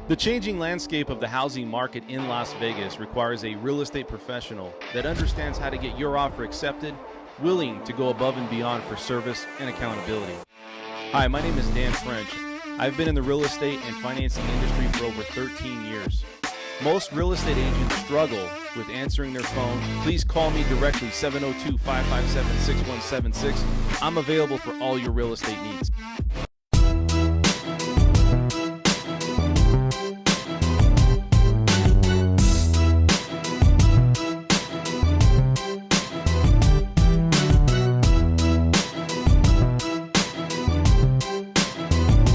The changing landscape of the housing market in Las Vegas requires a real estate professional that understands how to get your offer accepted, willing to go above and beyond for service and accountability. Hi, my name is Dan French. I've been in the real estate and financing industry for over 13 years. Most real estate agents struggle with answering their phone. Please call me directly, 702-557-6176. I'm available for all your real estate needs.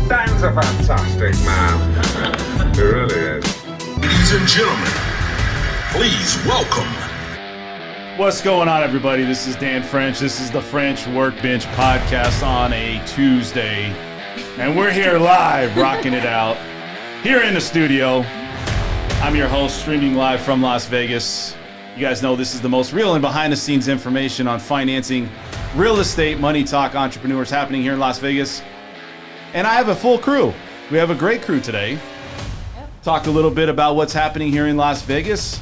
Dan's a fantastic man. He really is. Ladies and gentlemen, please welcome. What's going on, everybody? This is Dan French. This is the French Workbench podcast on a Tuesday. And we're here live, rocking it out here in the studio. I'm your host, streaming live from Las Vegas. You guys know this is the most real and behind-the-scenes information on financing, real estate, money talk, entrepreneurs happening here in Las Vegas. And I have a full crew. We have a great crew today. Talk a little bit about what's happening here in Las Vegas.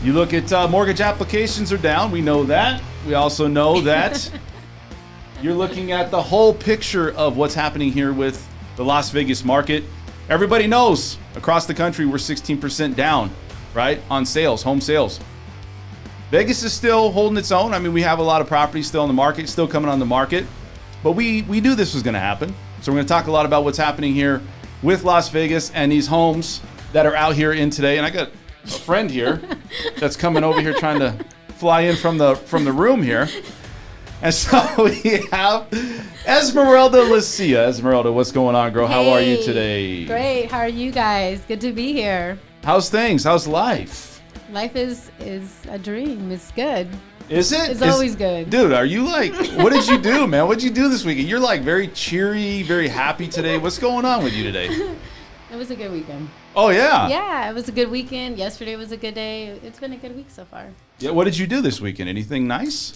You look at mortgage applications are down. We know that. We also know that you're looking at the whole picture of what's happening here with the Las Vegas market. Everybody knows across the country we're 16% down, right, on sales, home sales. Vegas is still holding its own. I mean, we have a lot of properties still on the market, still coming on the market. But we knew this was going to happen. So we're going to talk a lot about what's happening here with Las Vegas and these homes that are out here in today. And I got a friend here that's coming over here trying to fly in from the room here. And so we have Esmeralda Lucia. Esmeralda, what's going on, girl? How are you today? Great. How are you guys? Good to be here. How's things? How's life? Life is a dream. It's good. Is it? It's always good. Dude, are you like, what did you do, man? What did you do this weekend? You're like very cheery, very happy today. What's going on with you today? It was a good weekend. Oh, yeah? Yeah, it was a good weekend. Yesterday was a good day. It's been a good week so far. Yeah, what did you do this weekend? Anything nice?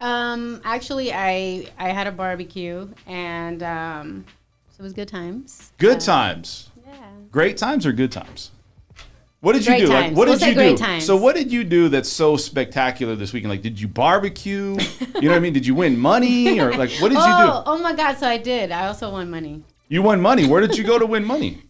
Actually, I had a barbecue, and so it was good times. Good times? Yeah. Great times or good times? What did you Great do? times. Like, what We'll did say you great do? times. So what did you do that's so spectacular this weekend? Like, did you barbecue? You know what I mean? Did you win money? Or like, what did you do? Oh my God, so I did. I also won money. You won money. Where did you go to win money?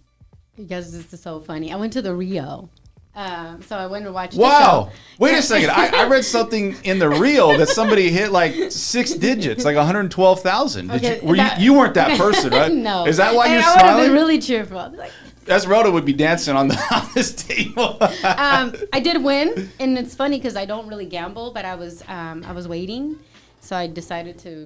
Because this is so funny. I went to the Rio. So I went to watch Wow. the show. Wait a second. I read something in the Rio that somebody hit like 6 digits, like 112,000. Okay, You weren't that person, right? No. Is that why you're I would have smiling? been really cheerful. I'd be like, Esmeralda would be dancing on this table. I did win, and it's funny because I don't really gamble, but I was waiting, so I decided to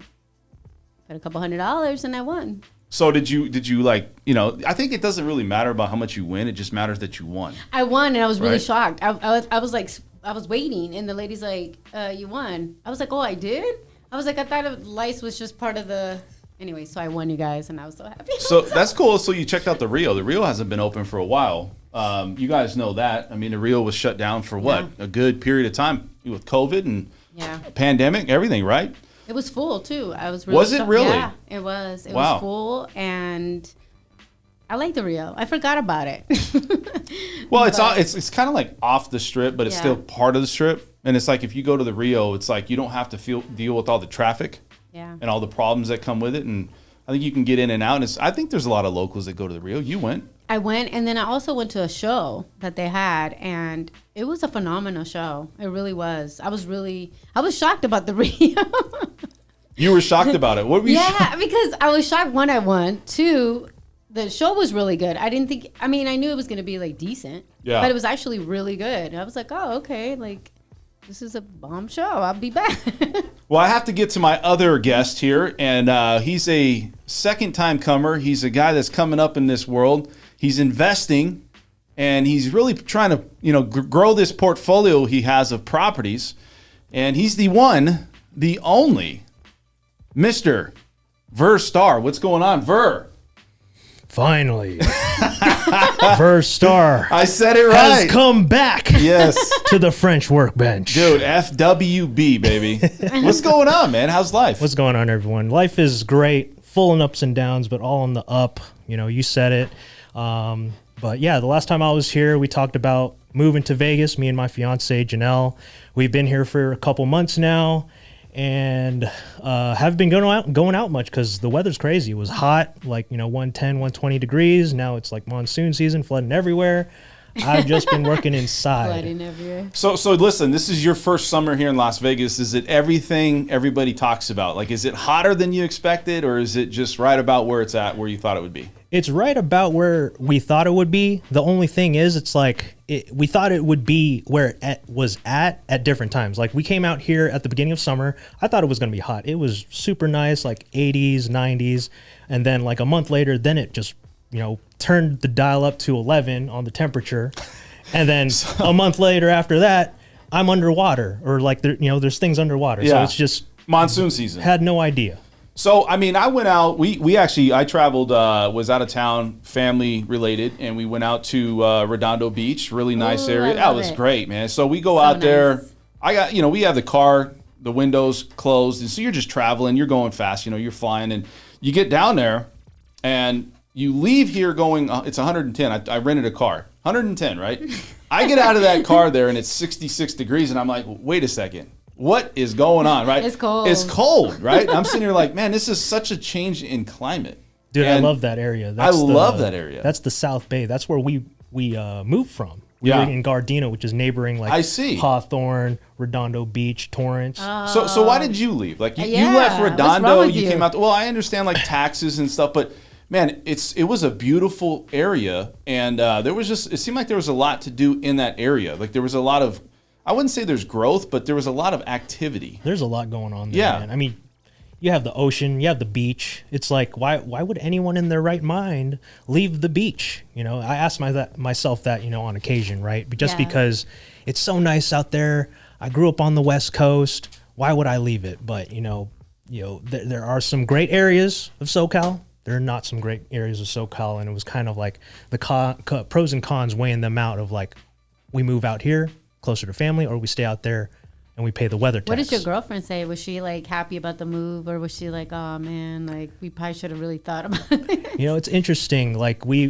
put a couple $100, and I won. So did you like, you know, I think it doesn't really matter about how much you win. It just matters that you won. I won, and I was really Right. shocked. I was like, I was waiting, and the lady's like, "You won." I was like, "Oh, I did." I was like, I thought lice was just part of the. Anyway, so I won, you guys, and I was so happy. So that's cool. So you checked out the Rio. The Rio hasn't been open for a while. You guys know that. I mean, the Rio was shut down for what? Yeah. A good period of time with COVID and Yeah. pandemic, everything, right? It was full too. I was really Was it shocked. really? Yeah, it was. It Wow. was full, and I like the Rio. I forgot about it. Well, it's kind of like off the strip, but it's Yeah. still part of the strip. And it's like if you go to the Rio, it's like you don't have to deal with all the traffic Yeah. and all the problems that come with it. And I think you can get in and out. And I think there's a lot of locals that go to the Rio. You went. I went, and then I also went to a show that they had, and it was a phenomenal show. It really was. I was shocked about the Rio. You were shocked about it. What were you? Yeah, because I was shocked, one, I won. Two, the show was really good. I knew it was going to be like decent. Yeah. But it was actually really good. I was like, oh, okay, like this is a bomb show. I'll be back. Well, I have to get to my other guest here, and he's a second-time comer. He's a guy that's coming up in this world. He's investing, and he's really trying to, grow this portfolio he has of properties. And he's the one, the only, Mr. Starr. What's going on, Ver? Finally, Starr I said it right. has come back. Yes. To the French workbench. Dude, FWB, baby. What's going on, man? How's life? What's going on, everyone? Life is great, full of ups and downs, but all on the up. You know, you said it. But yeah, the last time I was here, we talked about moving to Vegas, me and my fiance, Janelle. We've been here for a couple months now and haven't been going out much because the weather's crazy. It was hot, like, 110, 120 degrees. Now it's like monsoon season, flooding everywhere. I've just been working inside. Flooding everywhere. So listen, this is your first summer here in Las Vegas. Is it everything everybody talks about? Like, is it hotter than you expected, or is it just right about where it's at, where you thought it would be? It's right about where we thought it would be. The only thing is, it's like we thought it would be where it was at different times. Like, we came out here at the beginning of summer. I thought it was going to be hot. It was super nice, like 80s, 90s. And then like a month later, then it just, turned the dial up to 11 on the temperature. And then a month later after that, I'm underwater, or like, there's things underwater. Yeah. So it's just monsoon season. had no idea. So, I mean, I went out, I traveled, was out of town, family related, and we went out to Redondo Beach, really nice area. That was great, man. So we go out there. I got, we have the car, the windows closed, and so you're just traveling, you're going fast, you're flying, and you get down there, and you leave here going, it's 110. I rented a car, 110, right? I get out of that car there, and it's 66 degrees, and I'm like, wait a second. What is going on, right? It's cold. It's cold, right? I'm sitting here like, man, this is such a change in climate. Dude, And I love that area. I love that area. That's the South Bay. That's where we moved from. We were in Gardena, which is neighboring like I see. Hawthorne, Redondo Beach, Torrance. So why did you leave? Like you Yeah, left what's Redondo, wrong with you you? came out. Well, I understand like taxes and stuff, but man, it was a beautiful area, and it seemed like there was a lot to do in that area. Like there was a lot of, I wouldn't say there's growth, but there was a lot of activity. There's a lot going on there, Yeah. man. I mean, you have the ocean, you have the beach. It's like, why would anyone in their right mind leave the beach? I ask myself that, on occasion, right? But just Yeah. because it's so nice out there. I grew up on the West Coast. Why would I leave it? But, there are some great areas of SoCal. There are not some great areas of SoCal. And it was kind of like the pros and cons weighing them out of like, we move out here closer to family, or we stay out there and we pay the weather tax. What did your girlfriend say? Was she like happy about the move, or was she like, oh man, like we probably should have really thought about it? It's interesting. Like we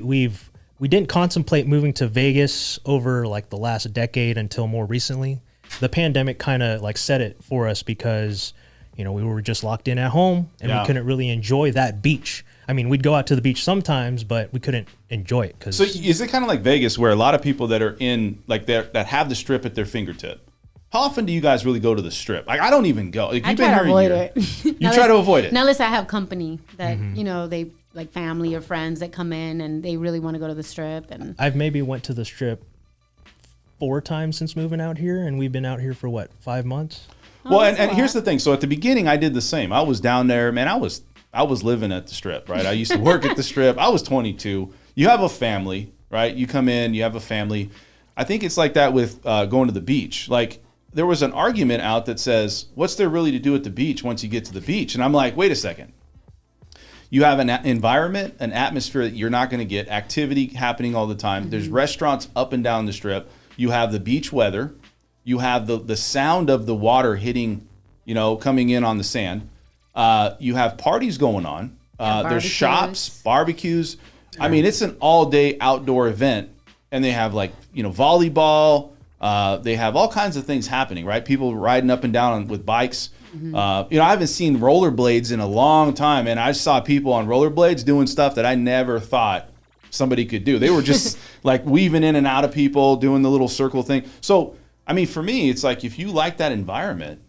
didn't contemplate moving to Vegas over like the last decade until more recently. The pandemic kind of like set it for us because, we were just locked in at home and we couldn't really enjoy that beach. I mean, we'd go out to the beach sometimes, but we couldn't enjoy it. So is it kind of like Vegas, where a lot of people that are in like that have the Strip at their fingertip? How often do you guys really go to the Strip? Like, I don't even go. Like, I you've try been to here avoid a year. it. You try to avoid it. Now, unless I have company that they like family or friends that come in and they really want to go to the Strip. And I've maybe went to the Strip 4 times since moving out here, and we've been out here for what, 5 months? Well, that's and a here's lot. the thing. So at the beginning, I did the same. I was down there, man. I was living at the Strip, right? I used to work at the Strip. I was 22. You have a family, right? You come in, you have a family. I think it's like that with going to the beach. Like, there was an argument out that says, what's there really to do at the beach once you get to the beach? And I'm like, wait a second. You have an environment, an atmosphere that you're not going to get, activity happening all the time. There's restaurants up and down the Strip. You have the beach weather. You have the sound of the water hitting, coming in on the sand. You have parties going on. There's barbecues. shops, barbecues. I mean, it's an all-day outdoor event, and they have like, volleyball. They have all kinds of things happening, right? People riding up and down with bikes. I haven't seen rollerblades in a long time, and I saw people on rollerblades doing stuff that I never thought somebody could do. They were just like weaving in and out of people, doing the little circle thing. So, I mean, for me, it's like if you like that environment,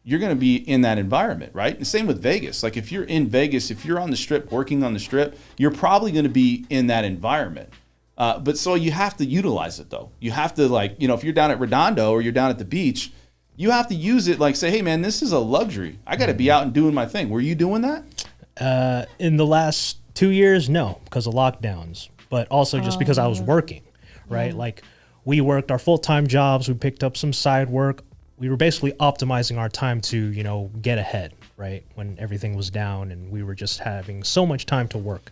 you're going to be in that environment, right? And same with Vegas. Like if you're in Vegas, if you're on the Strip, working on the Strip, you're probably going to be in that environment. But so you have to utilize it though. You have to if you're down at Redondo or you're down at the beach, you have to use it like say, hey man, this is a luxury. I got to be out and doing my thing. Were you doing that? In the last 2 years, no, because of lockdowns, but also just because I was working, right? Like we worked our full-time jobs. We picked up some side work. We were basically optimizing our time to, get ahead, right? When everything was down and we were just having so much time to work,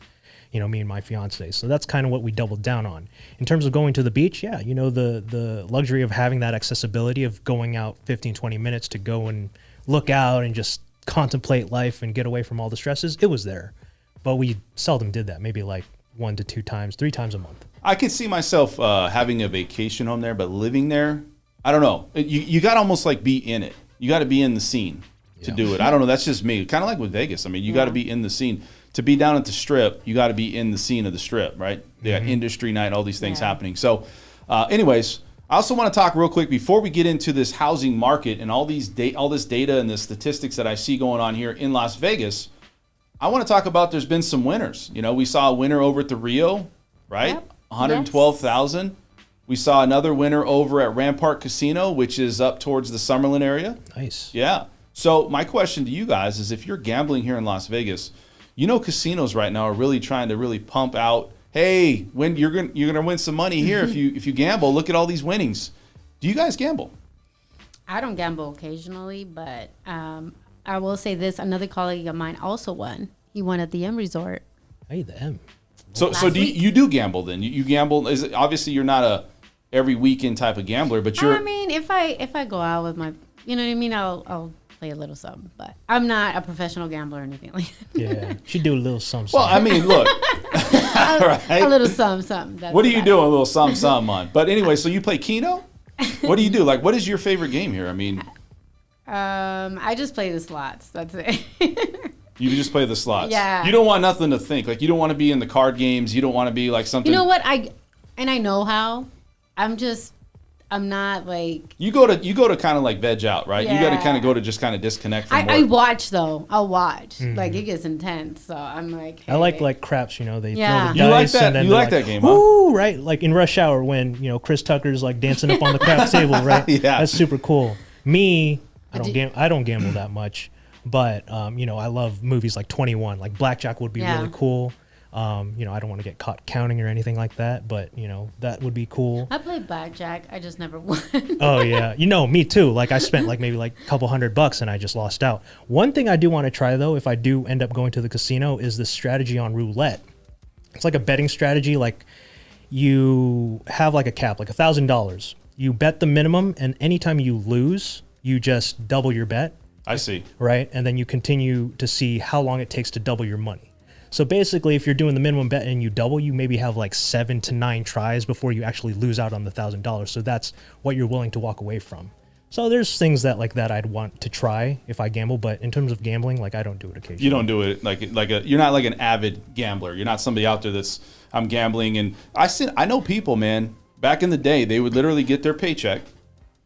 me and my fiance. So that's kind of what we doubled down on. In terms of going to the beach, yeah, the luxury of having that accessibility of going out 15, 20 minutes to go and look out and just contemplate life and get away from all the stresses, it was there. But we seldom did that, maybe like 1 to 2 times, 3 times a month. I could see myself having a vacation home there, but living there, I don't know. You got to almost like be in it. You got to be in the scene to do it. I don't know. That's just me. Kind of like with Vegas. I mean, you got to be in the scene. To be down at the Strip, you got to be in the scene of the Strip, right? They got industry night, all these things happening. So anyways, I also want to talk real quick before we get into this housing market and all this data and the statistics that I see going on here in Las Vegas. I want to talk about there's been some winners. You know, we saw a winner over at the Rio, right? Yep. 112,000. We saw another winner over at Rampart Casino, which is up towards the Summerlin area. Nice. Yeah. So my question to you guys is, if you're gambling here in Las Vegas, you know casinos right now are really trying to really pump out, hey, when you're gonna win some money here if you gamble. Look at all these winnings. Do you guys gamble? I don't gamble occasionally, but I will say this: another colleague of mine also won. He won at the M Resort. Hey, the M. So do you do gamble then? You gamble? Is it, obviously you're not a every weekend type of gambler, but you're. I mean, if I go out with my, you know what I mean, I'll play a little something, but I'm not a professional gambler or anything like that. Yeah, she do a little something. Well, I mean, look, right? A little something. That's What are you about doing? A little some on. But anyway, so you play Keno? What do you do? Like, what is your favorite game here? I mean, I just play the slots. That's it. you just play the slots. Yeah. You don't want nothing to think. Like, you don't want to be in the card games. You don't want to be like something. You know what? I know how. I'm not like. You go to kind of like veg out, right? You got to Yeah. kind of go to just kind of disconnect from work. I watch though. I'll watch. Like it gets intense, so I'm like. I like hey. craps, you know, they Yeah. throw the You like dice that- and then you they're like that game, huh? Woo, right? Like in Rush Hour when, you know, Chris Tucker's like dancing up on the craps table, right? Yeah. That's super cool. Me, I don't gamble that much, but you know, I love movies like 21. Like Blackjack would be Yeah. really cool. You know, I don't want to get caught counting or anything like that, but you know, that would be cool. I played blackjack. I just never won. Oh yeah, you know, me too. Like I spent like maybe like a couple $100 and I just lost out. One thing I do want to try though, if I do end up going to the casino, is this strategy on roulette. It's like a betting strategy. Like you have like a cap, like $1,000. You bet the minimum, and anytime you lose, you just double your bet, I see. right? And then you continue to see how long it takes to double your money. So basically, if you're doing the minimum bet and you double, you maybe have like 7 to 9 tries before you actually lose out on the $1,000. So that's what you're willing to walk away from. So there's things that like that I'd want to try if I gamble, but in terms of gambling, like I don't do it occasionally. You don't do it you're not like an avid gambler. You're not somebody out there that's I'm gambling. And I know people, man, back in the day, they would literally get their paycheck.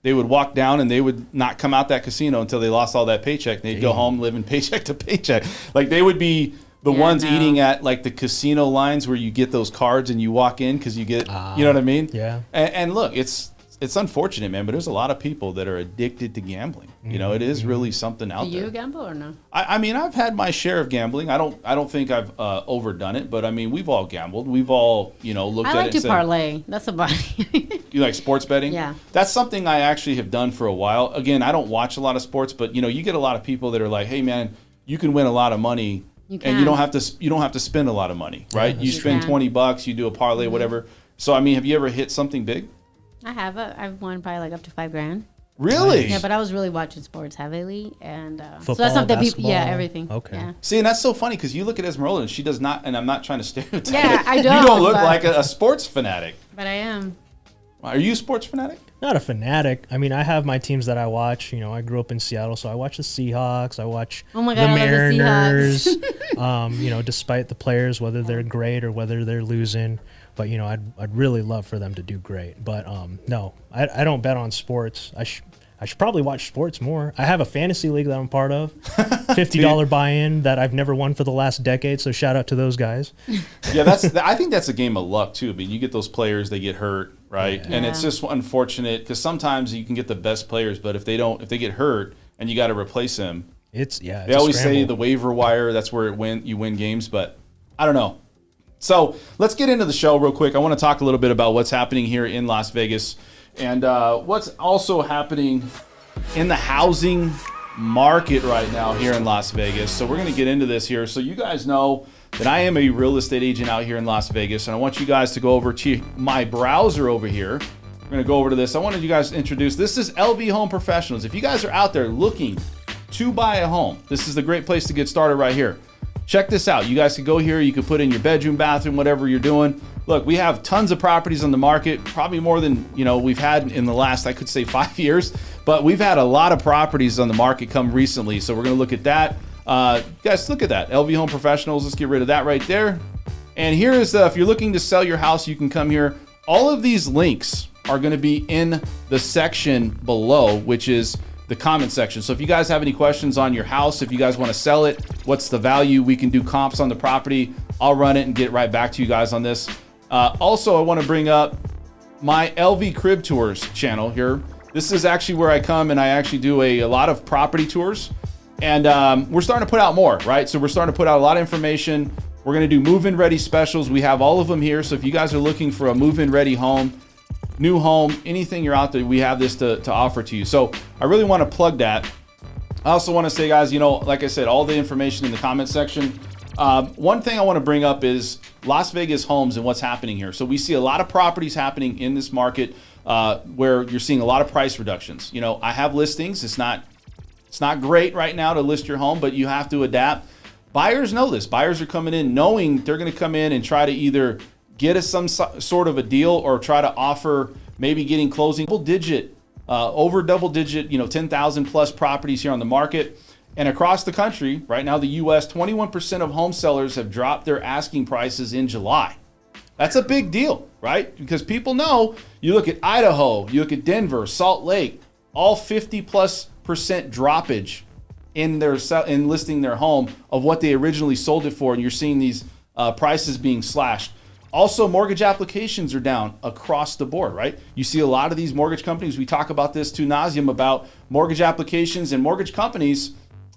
They would walk down and they would not come out that casino until they lost all that paycheck. They'd go home living paycheck to paycheck. Like they would be the ones eating at like the casino lines where you get those cards and you walk in because you get, you know what I mean? Yeah. And look, it's unfortunate, man, but there's a lot of people that are addicted to gambling. You know, it is really something out Do there. you gamble or no? I mean, I've had my share of gambling. I don't think I've overdone it, but I mean, we've all gambled. We've all, you know, looked I at like it to and said, parlay. That's about it. you like sports betting? Yeah. That's something I actually have done for a while. Again, I don't watch a lot of sports, but you know, you get a lot of people that are like, "Hey, man, you can win a lot of money, and you can. don't have to spend a lot of money, right? You spend can. $20, you do a parlay, whatever." So, I mean, have you ever hit something big? I've won probably like up to $5,000. Really? Yeah, but I was really watching sports heavily, and so Football, that's something basketball. everything. Okay. Yeah. See, and that's so funny because you look at Esmeralda and she does not, and I'm not trying to stereotype. Yeah, I You don't, don't look but- like a sports fanatic. But I am. Are you a sports fanatic? Not a fanatic. I mean, I have my teams that I watch. You know, I grew up in Seattle, so I watch the Seahawks. I watch Oh my the God, I love the Mariners. Seahawks. You know, despite the players, whether they're great or whether they're losing. But, you know, I'd really love for them to do great. But, no, I don't bet on sports. I should probably watch sports more. I have a fantasy league that I'm part of. $50 buy-in that I've never won for the last decade, so shout out to those guys. Yeah, I think that's a game of luck too. I mean, you get those players, they get hurt, right? And it's just unfortunate because sometimes you can get the best players, but if they get hurt and you got to replace them, they always say the waiver wire. That's where you win games, but I don't know. So let's get into the show real quick. I want to talk a little bit about what's happening here in Las Vegas and what's also happening in the housing market right now here in Las Vegas. So we're going to get into this here. So you guys know that I am a real estate agent out here in Las Vegas, and I want you guys to go over to my browser over here. We're going to go over to this. I wanted you guys to introduce, this is LV Home Professionals. If you guys are out there looking to buy a home, this is the great place to get started right here. check this out. You guys can go here. You can put in your bedroom, bathroom, whatever you're doing. Look, we have tons of properties on the market, probably more than we've had in the last, I could say, 5 years. But we've had a lot of properties on the market come recently. So we're going to look at that. Guys, look at that. LV Home Professionals. Let's get rid of that right there. And here is if you're looking to sell your house, you can come here. All of these links are going to be in the section below, which is the comment section. So if you guys have any questions on your house, if you guys want to sell it, what's the value, we can do comps on the property. I'll run it and get right back to you guys on this. Also, I want to bring up my LV Crib Tours channel here. This is actually where I come and I actually do a lot of property tours. And we're starting to put out more, right? So we're starting to put out a lot of information. We're going to do move-in ready specials. We have all of them here. So if you guys are looking for a move-in ready home, new home, anything you're out there, we have this to offer to you. So I really want to plug that. I also want to say, guys, like I said, all the information in the comment section. One thing I want to bring up is Las Vegas homes and what's happening here. So we see a lot of properties happening in this market where you're seeing a lot of price reductions. I have listings. It's not great right now to list your home, but you have to adapt. Buyers know this. Buyers are coming in knowing they're going to come in and try to either get us some sort of a deal or try to offer maybe getting closing over double digit, 10,000 plus properties here on the market. And across the country, right now, the US, 21% of home sellers have dropped their asking prices in July. That's a big deal, right? Because people know, you look at Idaho, you look at Denver, Salt Lake, all 50+% droppage in listing their home of what they originally sold it for. And you're seeing these prices being slashed. Also, mortgage applications are down across the board, right? You see a lot of these mortgage companies, we talk about this to nauseum about mortgage applications, and mortgage companies,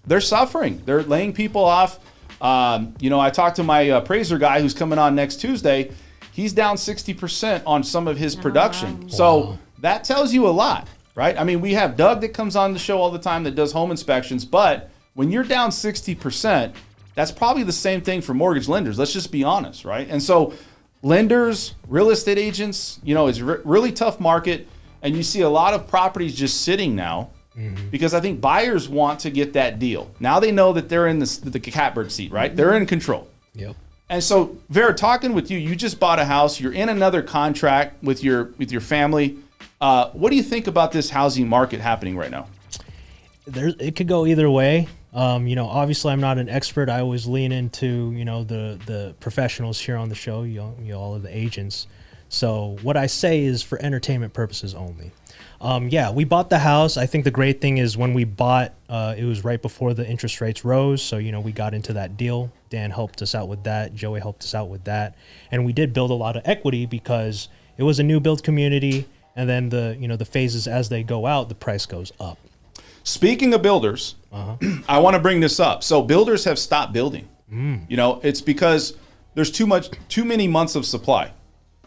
they're suffering. They're laying people off. I talked to my appraiser guy who's coming on next Tuesday. He's down 60% on some of his production. Wow. So that tells you a lot, right? I mean, we have Doug that comes on the show all the time that does home inspections, but when you're down 60%, that's probably the same thing for mortgage lenders. Let's just be honest, right? And so lenders, real estate agents, it's a really tough market. And you see a lot of properties just sitting now because I think buyers want to get that deal. Now they know that they're in the catbird seat, right? They're in control. Yep. And so, Vera, talking with you, you just bought a house. You're in another contract with your family. What do you think about this housing market happening right now? It could go either way. Obviously I'm not an expert. I always lean into, the professionals here on the show, all of the agents. So what I say is for entertainment purposes only. We bought the house. I think the great thing is when we bought, it was right before the interest rates rose. So, we got into that deal. Dan helped us out with that. Joey helped us out with that. And we did build a lot of equity because it was a new build community. And then the phases as they go out, the price goes up. Speaking of builders, I want to bring this up. So builders have stopped building. It's because there's too many months of supply.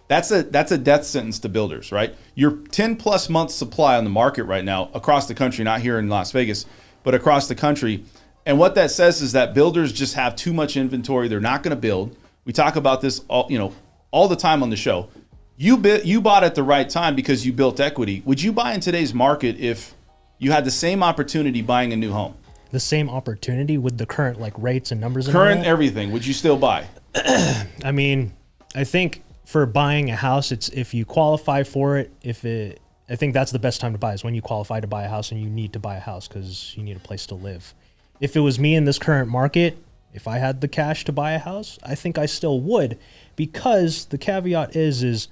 That's a death sentence to builders, right? You're 10 plus months supply on the market right now across the country, not here in Las Vegas, but across the country. And what that says is that builders just have too much inventory. They're not going to build. We talk about this all the time on the show. You bought at the right time because you built equity. Would you buy in today's market if you had the same opportunity buying a new home? The same opportunity with the current rates and numbers? Current everything. Would you still buy? I mean, I think for buying a house, it's if you qualify for it, I think that's the best time to buy is when you qualify to buy a house and you need to buy a house because you need a place to live. If it was me in this current market, if I had the cash to buy a house, I think I still would, because the caveat is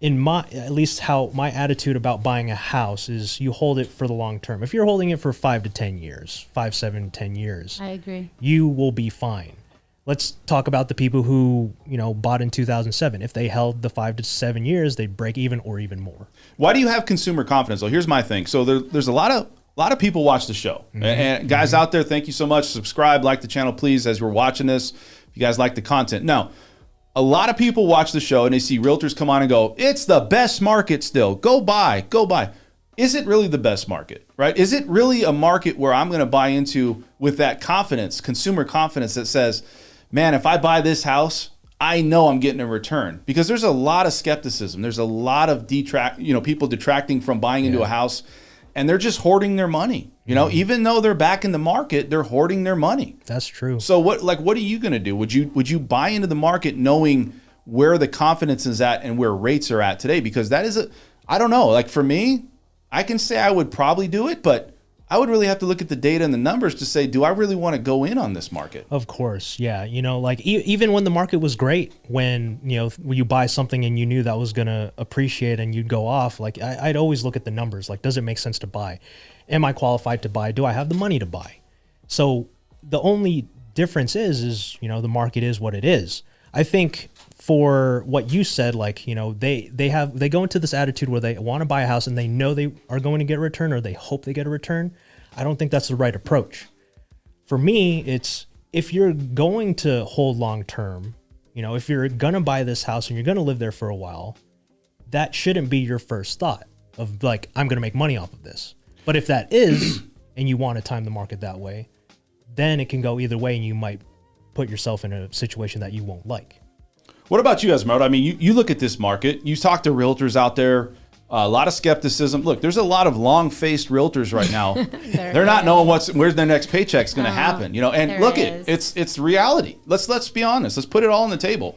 in at least how my attitude about buying a house is you hold it for the long term. If you're holding it for 5 to 10 years, 5, 7, 10 years, I agree. You will be fine. Let's talk about the people who, bought in 2007. If they held the 5 to 7 years, they'd break even or even more. Why do you have consumer confidence? Well, here's my thing. So there's a lot of people watch the show. And guys out there, thank you so much. Subscribe, like the channel, please, as we're watching this. If you guys like the content. Now, a lot of people watch the show and they see realtors come on and go, it's the best market still. Go buy. Is it really the best market, right? Is it really a market where I'm going to buy into with that confidence, consumer confidence that says, man, if I buy this house, I know I'm getting a return? Because there's a lot of skepticism. There's a lot of people detracting from buying into a house. and they're just hoarding their money. You know, even though they're back in the market, they're hoarding their money. That's true. So what are you going to do? Would you buy into the market knowing where the confidence is at and where rates are at today? Because that is I don't know. Like for me, I can say I would probably do it, but I would really have to look at the data and the numbers to say, do I really want to go in on this market? Of course, yeah. You know, like even when the market was great, when you buy something and you knew that was going to appreciate and you'd go off, like I'd always look at the numbers. Like, does it make sense to buy? Am I qualified to buy? Do I have the money to buy? So the only difference is the market is what it is. I think for what you said, like, they go into this attitude where they want to buy a house and they know they are going to get a return, or they hope they get a return. I don't think that's the right approach. For me, it's if you're going to hold long term, if you're going to buy this house and you're going to live there for a while, that shouldn't be your first thought of like, I'm going to make money off of this. But if that is, and you want to time the market that way, then it can go either way and you might put yourself in a situation that you won't like. What about you, Esmeralda? I mean, you look at this market, you talk to realtors out there, a lot of skepticism. Look, there's a lot of long-faced realtors right now. They're not knowing where's their next paycheck's going to happen, and look, it's reality. Let's be honest. Let's put it all on the table.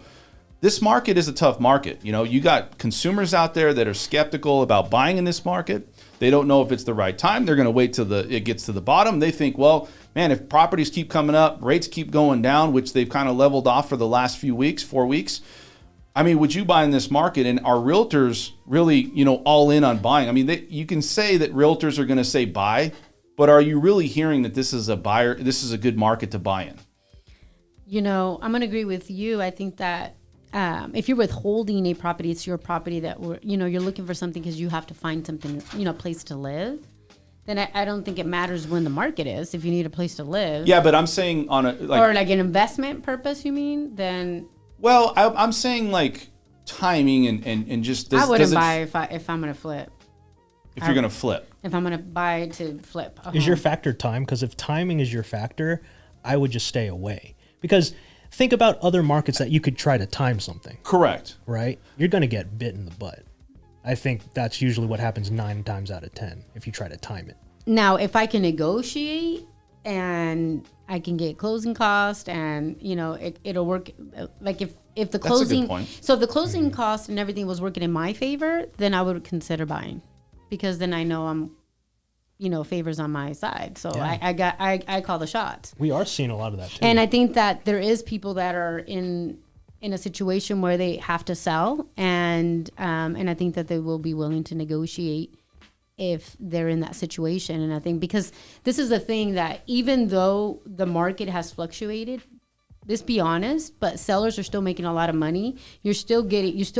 This market is a tough market. You got consumers out there that are skeptical about buying in this market. They don't know if it's the right time. They're going to wait till it gets to the bottom. They think, well, man, if properties keep coming up, rates keep going down, which they've kind of leveled off for the last few weeks, 4 weeks. I mean, would you buy in this market? And are realtors really, all in on buying? I mean, you can say that realtors are going to say buy, but are you really hearing that this is a good market to buy in? I'm going to agree with you. I think that if you're withholding a property, it's your property that you're looking for something because you have to find something, a place to live. Then I don't think it matters when the market is. If you need a place to live, yeah. But I'm saying or like an investment purpose, you mean? Then I'm saying like timing and just. I wouldn't buy if I'm gonna flip. If you're gonna flip. If I'm gonna buy to flip. Is your factor time? Because if timing is your factor, I would just stay away. Because think about other markets that you could try to time something. Correct. Right? You're going to get bit in the butt. I think that's usually what happens 9 times out of 10 if you try to time it. Now, if I can negotiate and I can get closing cost and, it'll work. Like if the closing, that's a good point. So if the closing cost and everything was working in my favor, then I would consider buying, because then I know I'm, favors on my side. So yeah. I call the shots. We are seeing a lot of that too. And I think that there is people that are in a situation where they have to sell, and I think that they will be willing to negotiate if they're in that situation. And I think because this is the thing that even though the market has fluctuated, let's be honest, but sellers are still making a lot of money. You still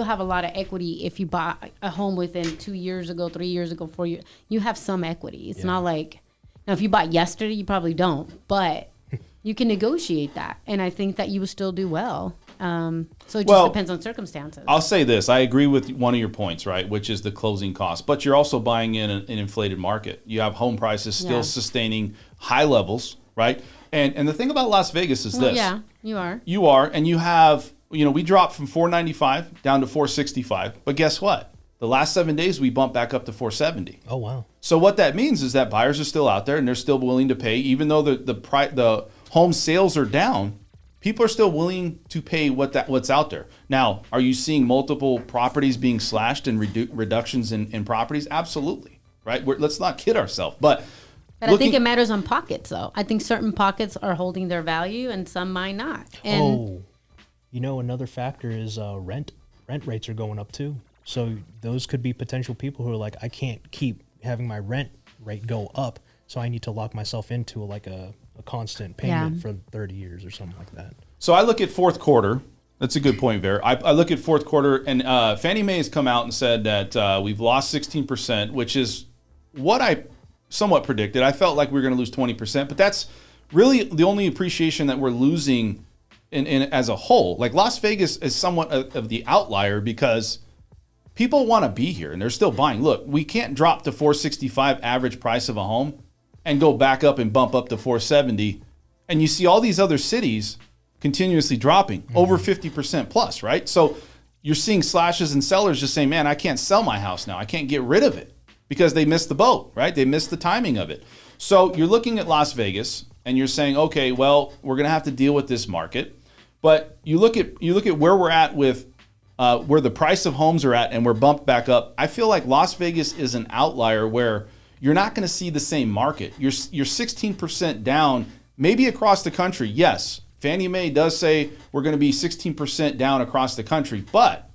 have a lot of equity if you buy a home within 2 years ago, 3 years ago, 4 years. You have some equity. It's not like, now if you bought yesterday, you probably don't, but you can negotiate that. And I think that you will still do well. So it just depends on circumstances. I'll say this. I agree with one of your points, right, which is the closing cost. But you're also buying in an inflated market. You have home prices still sustaining high levels, right? And the thing about Las Vegas is this. Yeah, you are. You are, and you have, we dropped from $495 down to $465. But guess what? The last 7 days, we bumped back up to $470. Oh, wow. So what that means is that buyers are still out there and they're still willing to pay, even though the home sales are down. People are still willing to pay what's out there. Now, are you seeing multiple properties being slashed and reductions in properties? Absolutely, right? Let's not kid ourselves. But I think it matters on pockets, though. I think certain pockets are holding their value and some might not. And another factor is rent. Rent rates are going up too. So those could be potential people who are like, I can't keep having my rent rate go up, so I need to lock myself into a constant payment for 30 years or something like that. So I look at fourth quarter. That's a good point, Ver. I look at fourth quarter, and Fannie Mae has come out and said that we've lost 16%, which is what I somewhat predicted. I felt like we were going to lose 20%, but that's really the only appreciation that we're losing in as a whole. Like Las Vegas is somewhat of the outlier because people want to be here and they're still buying. Look, we can't drop to $465 average price of a home and go back up and bump up to $470. And you see all these other cities continuously dropping over 50% plus, right? So you're seeing slashes and sellers just saying, man, I can't sell my house now. I can't get rid of it. because they missed the boat, right? They missed the timing of it. So you're looking at Las Vegas and you're saying, okay, well, we're going to have to deal with this market. But you look at where we're at with where the price of homes are at, and we're bumped back up. I feel like Las Vegas is an outlier where you're not going to see the same market. You're 16% down, maybe across the country. Yes, Fannie Mae does say we're going to be 16% down across the country, but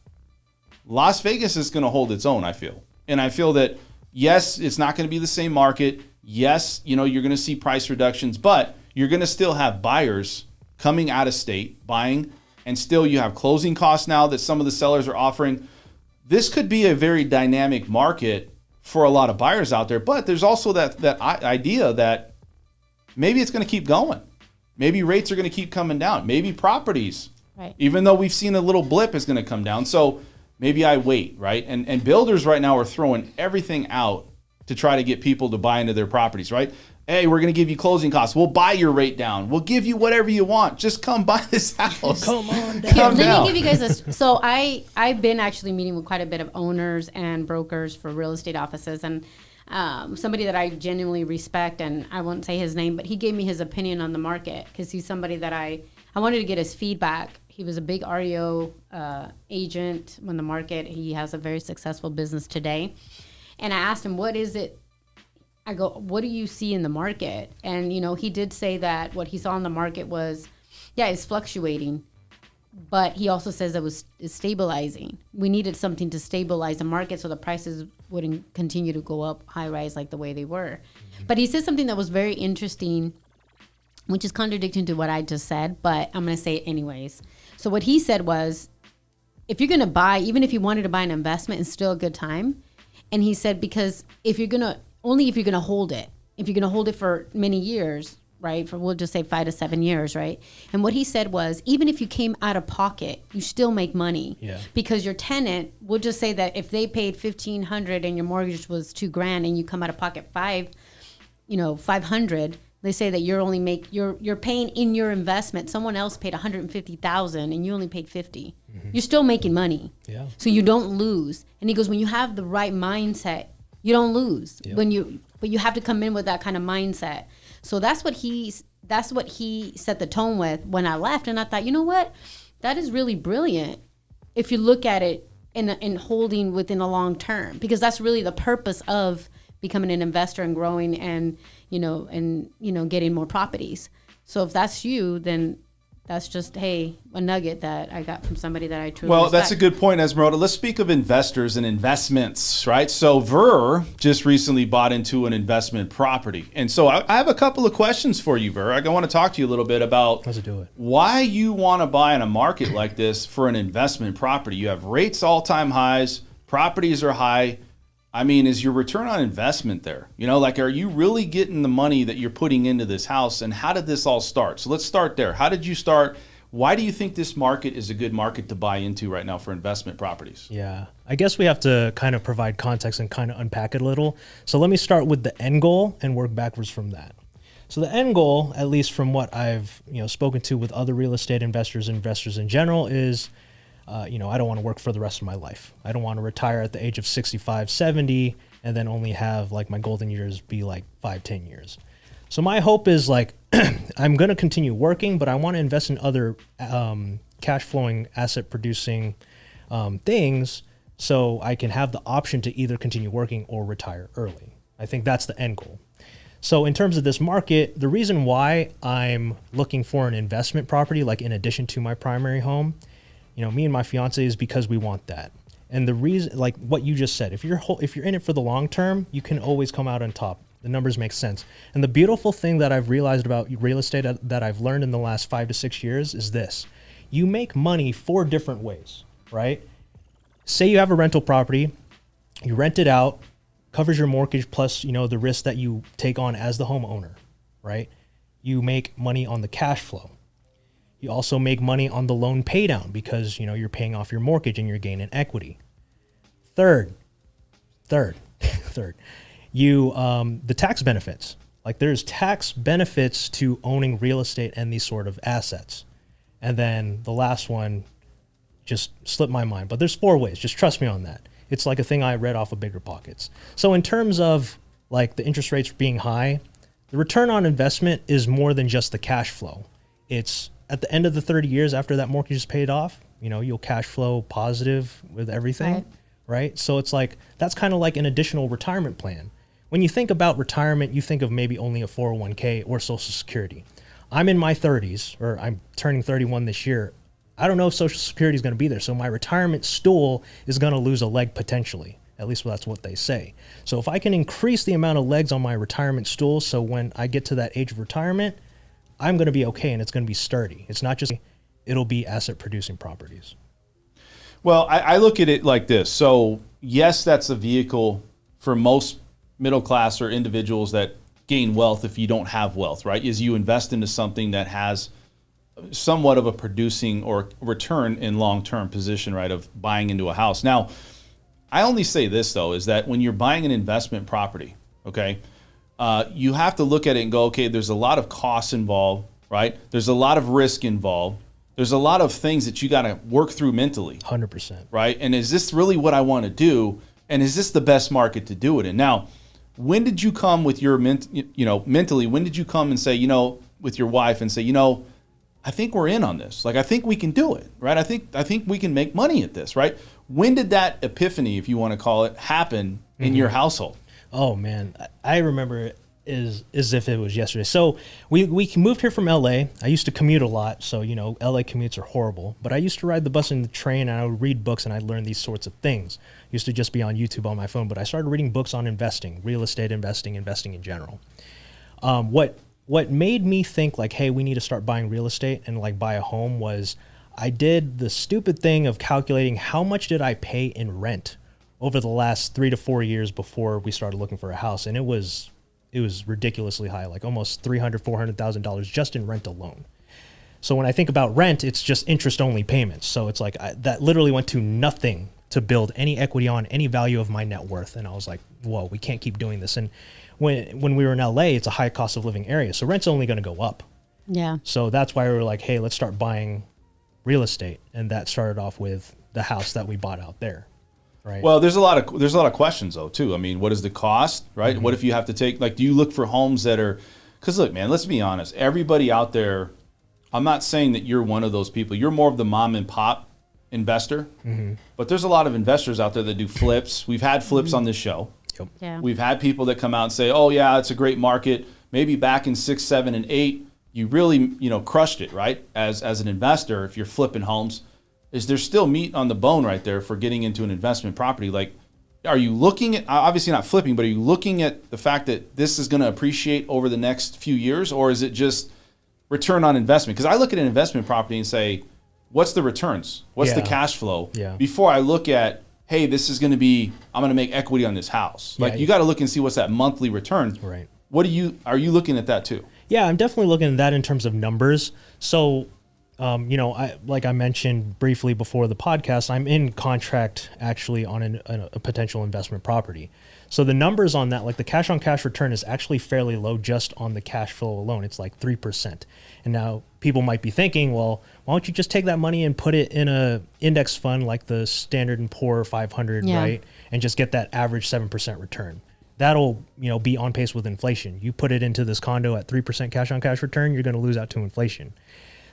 Las Vegas is going to hold its own, I feel. And I feel that, yes, it's not going to be the same market. Yes, you're going to see price reductions, but you're going to still have buyers coming out of state, buying, and still you have closing costs now that some of the sellers are offering. This could be a very dynamic market for a lot of buyers out there, but there's also that idea that maybe it's going to keep going. Maybe rates are going to keep coming down. Maybe properties, Right. even though we've seen a little blip, is going to come down. So maybe I wait, right? And builders right now are throwing everything out to try to get people to buy into their properties, right? Hey, we're going to give you closing costs. We'll buy your rate down. We'll give you whatever you want. Just come buy this house. Come on down. Here, let down. me give you guys this. So I've been actually meeting with quite a bit of owners and brokers for real estate offices, and somebody that I genuinely respect, and I won't say his name, but he gave me his opinion on the market because he's somebody that I wanted to get his feedback. He was a big REO agent when the market. He has a very successful business today, and I asked him, "What is it?" I go, "What do you see in the market?" And he did say that what he saw in the market was, yeah, it's fluctuating. But he also says it's stabilizing. We needed something to stabilize the market so the prices wouldn't continue to go up, high rise like the way they were. Mm-hmm. But he said something that was very interesting, which is contradicting to what I just said, but I'm going to say it anyways. So what he said was, if you're going to buy, even if you wanted to buy an investment, it's still a good time. And he said, because if you're going to hold it, if you're going to hold it for many years, right? We'll just say 5 to 7 years, right? And what he said was, even if you came out of pocket, you still make money. Yeah. Because your tenant, we'll just say that if they paid $1,500 and your mortgage was $2,000 and you come out of pocket $500, they say that you're paying in your investment. Someone else paid $150,000 and you only paid $50,000. Mm-hmm. You're still making money. Yeah. So you don't lose. And he goes, when you have the right mindset, you don't lose. Yep. But you have to come in with that kind of mindset. So that's what he set the tone with when I left, and I thought, you know what, that is really brilliant if you look at it in holding within a long term, because that's really the purpose of becoming an investor and growing and getting more properties. So if that's you, then that's just, hey, a nugget that I got from somebody that I truly respect. That's a good point, Esmeralda. Let's speak of investors and investments, right? So Ver just recently bought into an investment property. And so I have a couple of questions for you, Ver. I want to talk to you a little bit about why you want to buy in a market like this for an investment property. You have rates all-time highs, properties are high. I mean, is your return on investment there? Are you really getting the money that you're putting into this house? And how did this all start? So let's start there. How did you start? Why do you think this market is a good market to buy into right now for investment properties? Yeah, I guess we have to kind of provide context and kind of unpack it a little. So let me start with the end goal and work backwards from that. So the end goal, at least from what I've spoken to with other real estate investors in general, is I don't want to work for the rest of my life. I don't want to retire at the age of 65, 70, and then only have my golden years be 5-10 years. So my hope is I'm going to continue working, but I want to invest in other cash flowing, asset producing things so I can have the option to either continue working or retire early. I think that's the end goal. So in terms of this market, the reason why I'm looking for an investment property, in addition to my primary home, me and my fiance, is because we want that. And the reason, what you just said, if you're in it for the long term, you can always come out on top. The numbers make sense. And the beautiful thing that I've realized about real estate that I've learned in the last 5 to 6 years is this: you make money 4 different ways, right? Say you have a rental property, you rent it out, covers your mortgage plus the risk that you take on as the homeowner, right? You make money on the cash flow. You also make money on the loan pay down because, you're paying off your mortgage and you're gaining equity. Third, you, the tax benefits. There's tax benefits to owning real estate and these sort of assets. And then the last one just slipped my mind, but there's 4 ways. Just trust me on that. It's like a thing I read off of Bigger Pockets. So in terms of like the interest rates being high, the return on investment is more than just the cash flow. It's at the end of the 30 years after that mortgage is paid off, you know, you'll cash flow positive with everything, right? So it's like, that's kind of like an additional retirement plan. When you think about retirement, you think of maybe only a 401k or Social Security. I'm in my 30s, or I'm turning 31 this year. I don't know if Social Security is going to be there. So my retirement stool is going to lose a leg potentially. At least that's what they say. So if I can increase the amount of legs on my retirement stool, so when I get to that age of retirement, I'm going to be okay and it's going to be sturdy. It's not just, it'll be asset producing properties. Well, I look at it like this. So yes, that's a vehicle for most middle class or individuals that gain wealth if you don't have wealth, right? Is you invest into something that has somewhat of a producing or return in long-term position, right, of buying into a house. Now, I only say this, though, is that when you're buying an investment property, okay, you have to look at it and go, okay, there's a lot of costs involved, right? There's a lot of risk involved. There's a lot of things that you got to work through mentally. 100%. Right? And is this really what I want to do? And is this the best market to do it in? Now, when did you come with your, mentally, when did you come and say, with your wife and say, I think we're in on this. Like, I think we can do it, right? I think we can make money at this, right? When did that epiphany, if you want to call it, happen in your household? Oh man, I remember it as if it was yesterday. So we moved here from LA. I used to commute a lot, so LA commutes are horrible. But I used to ride the bus and the train, and I would read books, and I'd learn these sorts of things. I used to just be on YouTube on my phone, but I started reading books on investing, real estate investing in general. What made me think like, hey, we need to start buying real estate and like buy a home was I did the stupid thing of calculating how much did I pay in rent over the last 3 to 4 years before we started looking for a house. And it was ridiculously high, like almost $300,000-$400,000 just in rent alone. So when I think about rent, it's just interest only payments. So it's like that literally went to nothing to build any equity on any value of my net worth. And I was like, whoa, we can't keep doing this. And when we were in LA, it's a high cost of living area. So rent's only going to go up. Yeah. So that's why we were like, hey, let's start buying real estate. And that started off with the house that we bought out there. Right. Well, there's a lot of questions though too. I mean, what is the cost, right? Mm-hmm. What if you have to take, like, do you look for homes that are, because look, man, let's be honest. Everybody out there, I'm not saying that you're one of those people. You're more of the mom and pop investor, but there's a lot of investors out there that do flips. We've had flips on this show. Yep. Yeah. We've had people that come out and say, oh yeah, it's a great market. Maybe back in 6, 7, and 8, you really, crushed it, right? As an investor, if you're flipping homes. Is there still meat on the bone right there for getting into an investment property? Like, are you looking at, obviously not flipping, but are you looking at the fact that this is going to appreciate over the next few years, or is it just return on investment? Because I look at an investment property and say, what's the returns? What's the cash flow? Yeah. Before I look at, hey, this is going to be, I'm going to make equity on this house. Like, you got to look and see what's that monthly return. Right. Are you looking at that too? Yeah, I'm definitely looking at that in terms of numbers. So, like I mentioned briefly before the podcast, I'm in contract actually on a potential investment property. So the numbers on that, like the cash on cash return is actually fairly low just on the cash flow alone. It's like 3%. And now people might be thinking, well, why don't you just take that money and put it in a index fund like the Standard & Poor 500, right? And just get that average 7% return. That'll, be on pace with inflation. You put it into this condo at 3% cash on cash return, you're going to lose out to inflation.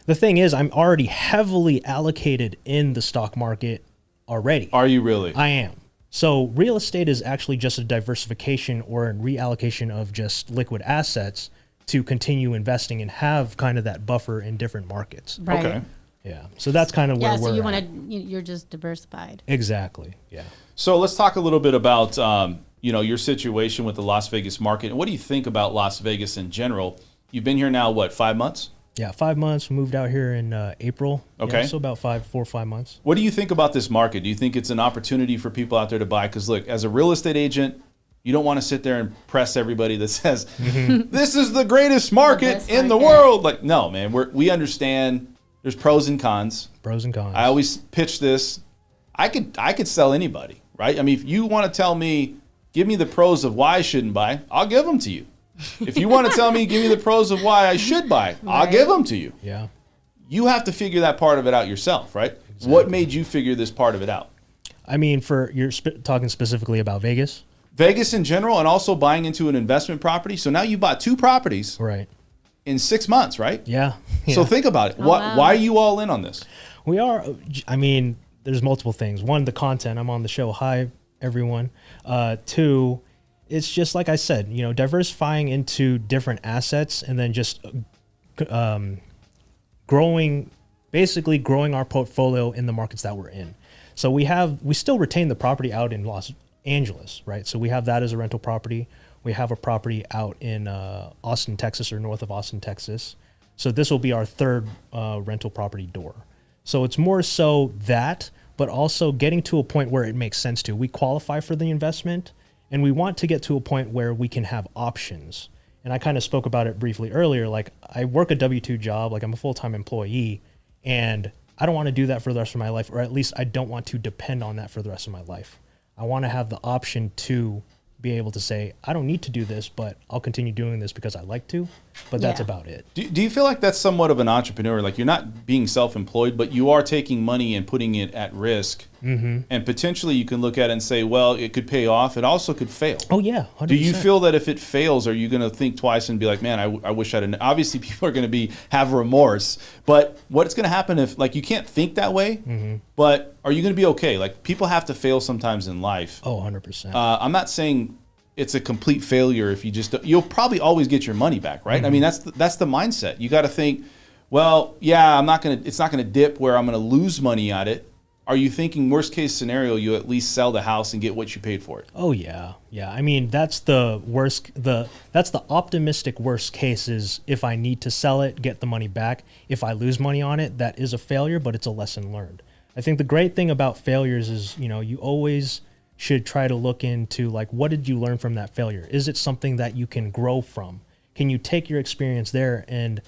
The thing is, I'm already heavily allocated in the stock market already. Are you really? I am. So real estate is actually just a diversification or a reallocation of just liquid assets to continue investing and have kind of that buffer in different markets. Right. Okay. Yeah. So that's kind of where we're at. You're just diversified. Exactly. Yeah. So let's talk a little bit about, your situation with the Las Vegas market. And what do you think about Las Vegas in general? You've been here now, 5 months? Yeah, 5 months. We moved out here in April. Okay. Yeah, so about 4 or 5 months. What do you think about this market? Do you think it's an opportunity for people out there to buy? Because look, as a real estate agent, you don't want to sit there and press everybody that says, this is the greatest market in the world. Like, no, man, we understand there's pros and cons. Pros and cons. I always pitch this. I could sell anybody, right? I mean, if you want to tell me, give me the pros of why I shouldn't buy, I'll give them to you. If you want to tell me, give me the pros of why I should buy, I'll give them to you. Yeah. You have to figure that part of it out yourself, right? Exactly. What made you figure this part of it out? I mean, you're talking specifically about Vegas, Vegas in general, and also buying into an investment property. So now you bought 2 properties right? in 6 months, right? Yeah. So think about it. Why are you all in on this? We are. I mean, there's multiple things. One, the content. I'm on the show. Hi, everyone. 2, it's just like I said, diversifying into different assets and then just growing our portfolio in the markets that we're in. So we still retain the property out in Los Angeles, right? So we have that as a rental property. We have a property out in Austin, Texas, or north of Austin, Texas. So this will be our 3rd rental property door. So it's more so that, but also getting to a point where it makes sense to. We qualify for the investment, and we want to get to a point where we can have options. And I kind of spoke about it briefly earlier. Like, I work a W-2 job, like I'm a full-time employee, and I don't want to do that for the rest of my life, or at least I don't want to depend on that for the rest of my life. I want to have the option to be able to say, I don't need to do this, but I'll continue doing this because I like to, but that's about it. Do you feel like that's somewhat of an entrepreneur? Like, you're not being self-employed, but you are taking money and putting it at risk. Mm-hmm. And potentially you can look at it and say, well, it could pay off. It also could fail. Oh, yeah. 100%. Do you feel that if it fails, are you going to think twice and be like, man, I wish I'd... Obviously, people are going to have remorse. But what's going to happen if, like, you can't think that way, mm-hmm. but are you going to be okay? Like, people have to fail sometimes in life. Oh, 100%. I'm not saying it's a complete failure if you just... You'll probably always get your money back, right? Mm-hmm. I mean, that's the mindset. You got to think, well, yeah, it's not going to dip where I'm going to lose money at it. Are you thinking worst case scenario, you at least sell the house and get what you paid for it? Oh yeah. Yeah. I mean, that's the optimistic worst case is if I need to sell it, get the money back. If I lose money on it, that is a failure, but it's a lesson learned. I think the great thing about failures is, you always should try to look into, like, what did you learn from that failure? Is it something that you can grow from? Can you take your experience there and,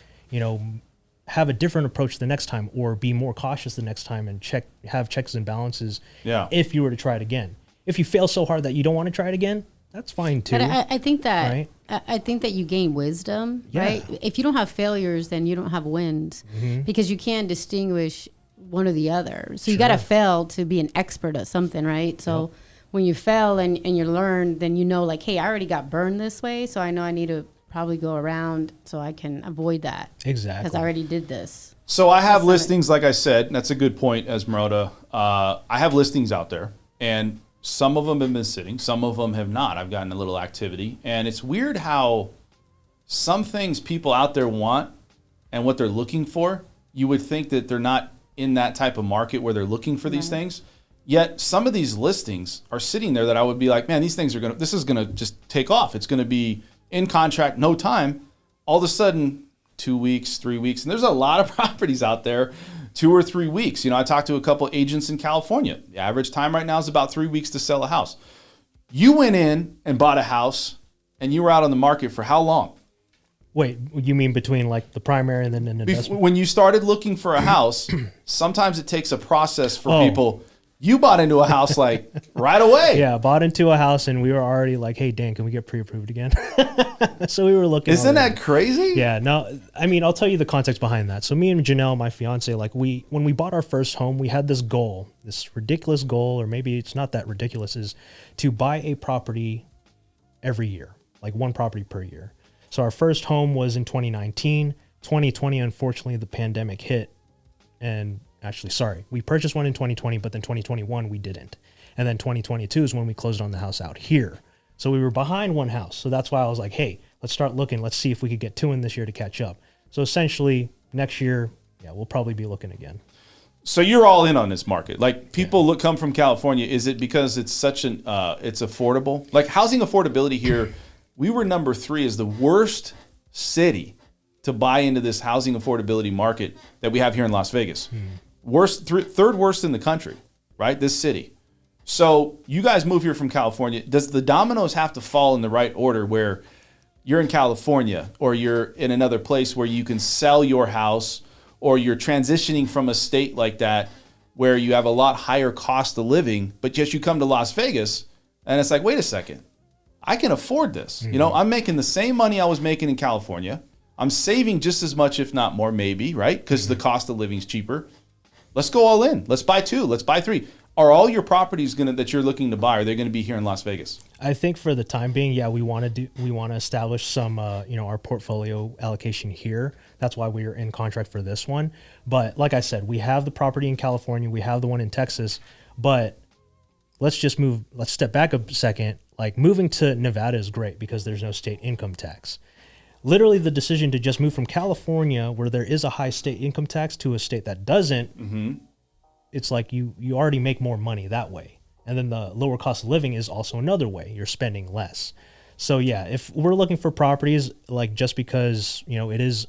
have a different approach the next time, or be more cautious the next time and have checks and balances if you were to try it again? If you fail so hard that you don't want to try it again, that's fine too. But I think that right? I think that you gain wisdom, right? If you don't have failures, then you don't have wins, mm-hmm. because you can't distinguish one or the other. So you got to fail to be an expert at something, right? So when you fail and you learn, then like, hey, I already got burned this way, so I know I need to probably go around so I can avoid that. Exactly. Because I already did this. So I have listings, like I said, and that's a good point, Esmeralda. I have listings out there, and some of them have been sitting, some of them have not. I've gotten a little activity, and it's weird how some things people out there want and what they're looking for, you would think that they're not in that type of market where they're looking for these things. Yet some of these listings are sitting there that I would be like, man, this is going to just take off. It's going to be in contract, no time. All of a sudden, 2 weeks, 3 weeks. And there's a lot of properties out there, 2 or 3 weeks. I talked to a couple agents in California. The average time right now is about 3 weeks to sell a house. You went in and bought a house, and you were out on the market for how long? Wait, you mean between like the primary and then an investment? When you started looking for a house, sometimes it takes a process for people. You bought into a house like right away. Yeah, bought into a house and we were already like, hey, Dan, can we get pre-approved again? So we were looking. Isn't that crazy? Yeah, no, I mean, I'll tell you the context behind that. So me and Janelle, my fiance, like when we bought our first home, we had this goal, this ridiculous goal, or maybe it's not that ridiculous, is to buy a property every year, like one property per year. So our first home was in 2019. 2020, unfortunately, the pandemic hit. And actually, sorry, we purchased one in 2020, but then 2021, we didn't. And then 2022 is when we closed on the house out here. So we were behind one house. So that's why I was like, hey, let's start looking. Let's see if we could get 2 in this year to catch up. So essentially, next year, we'll probably be looking again. So you're all in on this market. Like, people come from California. Is it because it's such it's affordable? Like, housing affordability here, we were number 3 as the worst city to buy into this housing affordability market that we have here in Las Vegas. Third worst in the country, right? This city. So you guys move here from California. Does the dominoes have to fall in the right order where you're in California or you're in another place where you can sell your house, or you're transitioning from a state like that where you have a lot higher cost of living, but yet you come to Las Vegas and it's like, wait a second, I can afford this. I'm making the same money I was making in California. I'm saving just as much, if not more, maybe, right? Because the cost of living is cheaper. Let's go all in. Let's buy 2. Let's buy 3. Are all your properties that you're looking to buy, are they going to be here in Las Vegas? I think for the time being, yeah, we want to establish some, our portfolio allocation here. That's why we are in contract for this one. But like I said, we have the property in California, we have the one in Texas, but let's step back a second. Like moving to Nevada is great because there's no state income tax. Literally the decision to just move from California, where there is a high state income tax, to a state that doesn't, it's like you already make more money that way. And then the lower cost of living is also another way. You're spending less. So yeah, if we're looking for properties, like just because, it is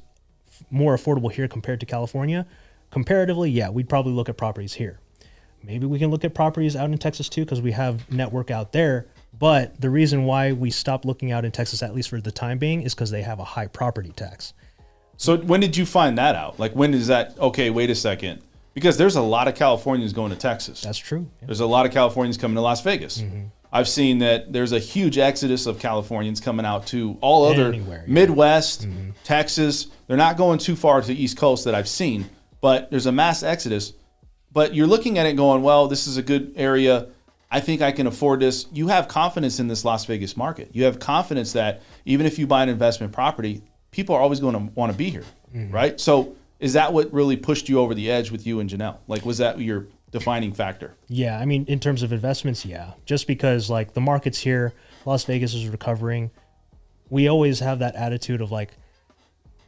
more affordable here compared to California, comparatively, yeah, we'd probably look at properties here. Maybe we can look at properties out in Texas too, because we have network out there. But the reason why we stopped looking out in Texas, at least for the time being, is because they have a high property tax. So when did you find that out? Like when is that, okay, wait a second. Because there's a lot of Californians going to Texas. That's true. Yeah. There's a lot of Californians coming to Las Vegas. I've seen that there's a huge exodus of Californians coming out to all other Midwest, Texas. They're not going too far to the East Coast that I've seen, but there's a mass exodus. But you're looking at it going, well, this is a good area. I think I can afford this. You have confidence in this Las Vegas market. You have confidence that even if you buy an investment property, people are always going to want to be here, right? So is that what really pushed you over the edge with you and Janelle? Like, was that your defining factor? Yeah, I mean, in terms of investments, yeah. Just because, like, the market's here, Las Vegas is recovering. We always have that attitude of, like,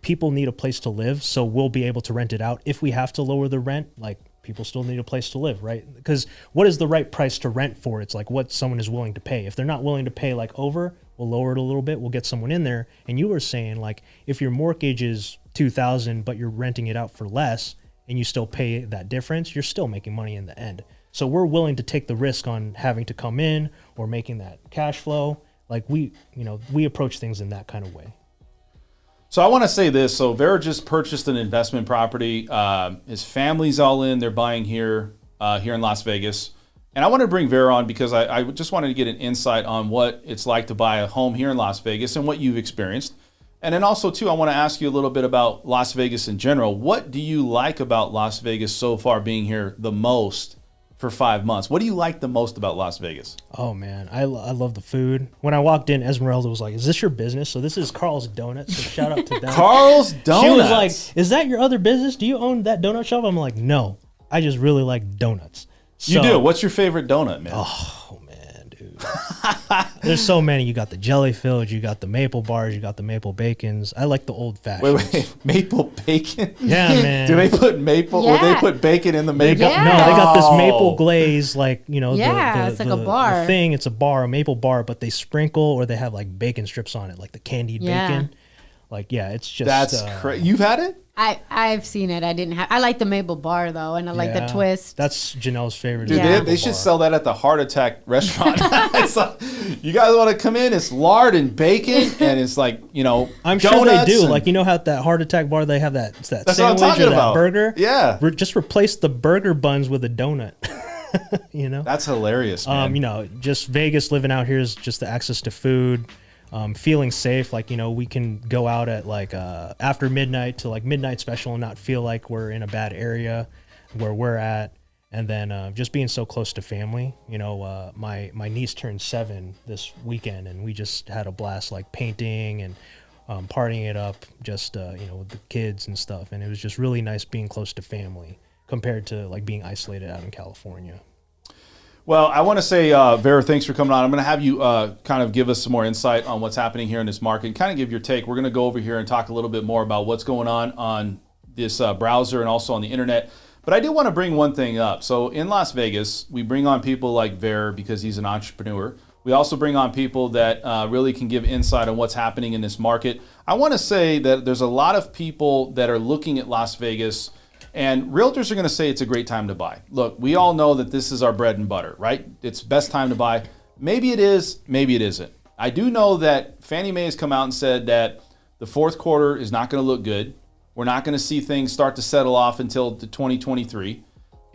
people need a place to live, so we'll be able to rent it out. If we have to lower the rent, like, people still need a place to live, right? Because what is the right price to rent for? It's like what someone is willing to pay. If they're not willing to pay, like, over, we'll lower it a little bit. We'll get someone in there. And you were saying, like, if your mortgage is $2,000, but you're renting it out for less, and you still pay that difference, you're still making money in the end. So we're willing to take the risk on having to come in or making that cash flow. Like we approach things in that kind of way. So I want to say this. So Vera just purchased an investment property. His family's all in. They're buying here in Las Vegas. And I want to bring Vera on because I just wanted to get an insight on what it's like to buy a home here in Las Vegas and what you've experienced. And then also, too, I want to ask you a little bit about Las Vegas in general. What do you like about Las Vegas so far being here the most for 5 months? What do you like the most about Las Vegas? Oh, man, I love the food. When I walked in, Esmeralda was like, is this your business? So this is Carl's Donuts, so shout out to them. Carl's Donuts? She was like, is that your other business? Do you own that donut shop? I'm like, no, I just really like donuts. You do? What's your favorite donut, man? Oh, man, dude. There's so many. You got the jelly filled, you got the maple bars, you got the maple bacons. I like the old fashioned. Wait, maple bacon? Yeah, man. Do they put maple? Yeah. Or they put bacon in the maple? Yeah. No, they got this maple glaze, like, it's like a bar. The thing, it's a bar, a maple bar, but they sprinkle or they have like bacon strips on it, like the candied bacon. Like, yeah, it's just. That's crazy. You've had it? I've seen it. I like the maple bar though, and I like the twist. That's Janelle's favorite. Dude, they should sell that at the Heart Attack restaurant. It's like, you guys want to come in? It's lard and bacon, and it's like, I'm sure they do. Like, how at that Heart Attack bar they have that That's sandwich what I'm talking or that about. burger. Yeah, Just replace the burger buns with a donut. That's hilarious, man. Just Vegas living out here is just the access to food. Feeling safe, like, we can go out at like after midnight to like midnight special and not feel like we're in a bad area where we're at. And then just being so close to family, my niece turned 7 this weekend, and we just had a blast, like painting and partying it up, just with the kids and stuff. And it was just really nice being close to family compared to like being isolated out in California. Well, I want to say, Vera, thanks for coming on. I'm going to have you kind of give us some more insight on what's happening here in this market and kind of give your take. We're going to go over here and talk a little bit more about what's going on this browser and also on the internet. But I do want to bring one thing up. So in Las Vegas, we bring on people like Vera because he's an entrepreneur. We also bring on people that really can give insight on what's happening in this market. I want to say that there's a lot of people that are looking at Las Vegas, and realtors are going to say it's a great time to buy. Look, we all know that this is our bread and butter, right? It's best time to buy. Maybe it is, maybe it isn't. I do know that Fannie Mae has come out and said that the fourth quarter is not going to look good. We're not going to see things start to settle off until 2023.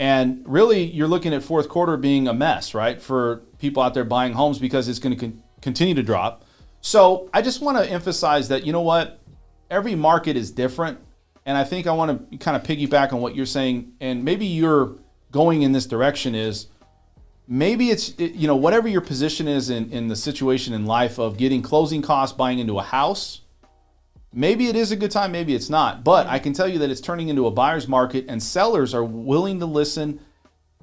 And really, you're looking at fourth quarter being a mess, right, for people out there buying homes because it's going to continue to drop. So I just want to emphasize that, you know what? Every market is different. And I think I want to kind of piggyback on what you're saying, and maybe you're going in this direction is, maybe it's, whatever your position is in the situation in life of getting closing costs, buying into a house, maybe it is a good time, maybe it's not. But I can tell you that it's turning into a buyer's market, and sellers are willing to listen.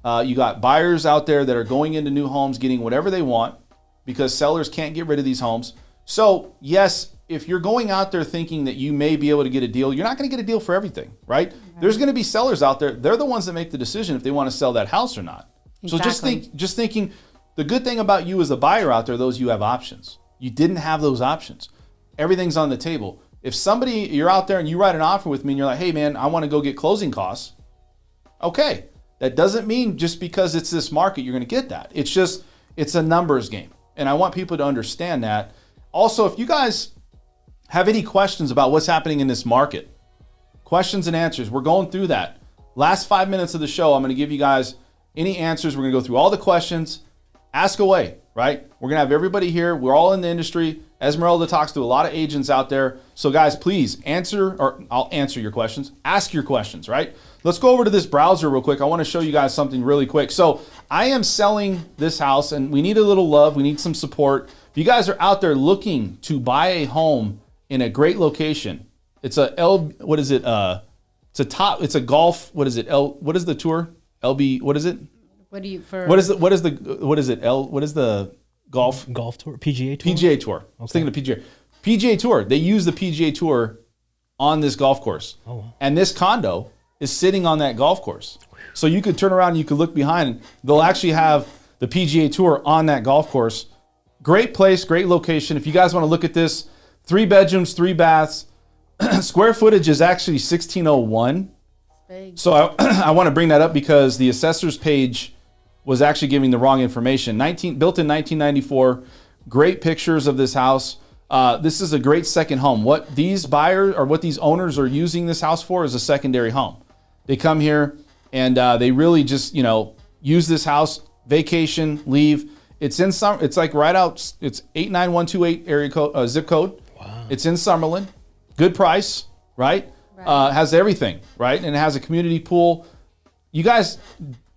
You got buyers out there that are going into new homes, getting whatever they want because sellers can't get rid of these homes. So yes, if you're going out there thinking that you may be able to get a deal, you're not going to get a deal for everything, right? There's going to be sellers out there. They're the ones that make the decision if they want to sell that house or not. Exactly. So just thinking, the good thing about you as a buyer out there, those you have options. You didn't have those options. Everything's on the table. If you're out there and you write an offer with me and you're like, hey man, I want to go get closing costs. Okay. That doesn't mean just because it's this market, you're going to get that. It's a numbers game. And I want people to understand that. Also, if you guys have any questions about what's happening in this market, questions and answers, we're going through that. Last 5 minutes of the show, I'm going to give you guys any answers. We're going to go through all the questions. Ask away, right? We're going to have everybody here. We're all in the industry. Esmeralda talks to a lot of agents out there. So guys, please I'll answer your questions. Ask your questions, right? Let's go over to this browser real quick. I want to show you guys something really quick. So I am selling this house and we need a little love. We need some support. If you guys are out there looking to buy a home in a great location, it's a golf. What is it? What is the tour? LB, what is it? What is the golf tour? PGA tour? PGA tour. I was thinking of PGA. PGA tour. They use the PGA tour on this golf course. Oh, wow. And this condo is sitting on that golf course. So you could turn around and you could look behind and they'll actually have the PGA tour on that golf course. Great place, great location. If you guys want to look at this, 3 bedrooms, 3 baths. Square footage is actually 1601. So I want to bring that up because the assessor's page was actually giving the wrong information. Built in 1994. Great pictures of this house. This is a great second home. What these buyers or what these owners are using this house for is a secondary home. They come here and they really just use this house, vacation, leave. It's like right out. It's 89128 area code, zip code. Wow. It's in Summerlin. Good price, right? Has everything, right? And it has a community pool. You guys,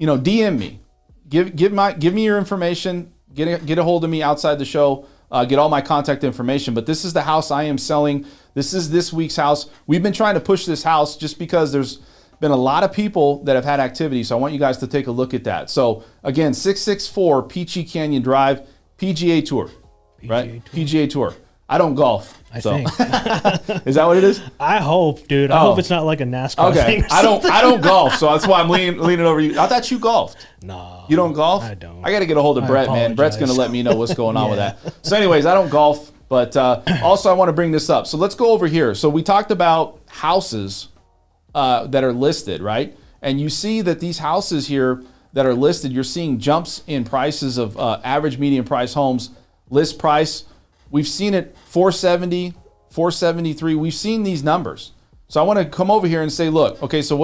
DM me. Give me your information. Get a hold of me outside the show. Get all my contact information. But this is the house I am selling. This is this week's house. We've been trying to push this house just because there's been a lot of people that have had activity. So I want you guys to take a look at that. So again, 664 Peachy Canyon Drive, PGA Tour, right? PGA Tour. I don't golf. I think. Is that what it is? I hope, dude. I hope it's not like a NASCAR thing. I don't golf, so that's why I'm leaning over you. I thought you golfed. No. You don't golf? I don't. I got to get a hold of Brett, man. Brett's going to let me know what's going on with that. So anyways, I don't golf, but also I want to bring this up. So let's go over here. So we talked about houses that are listed, right? And you see that these houses here that are listed, you're seeing jumps in prices of average median price homes, list price. We've seen it 470, 473. We've seen these numbers. So I want to come over here and say, look, okay, so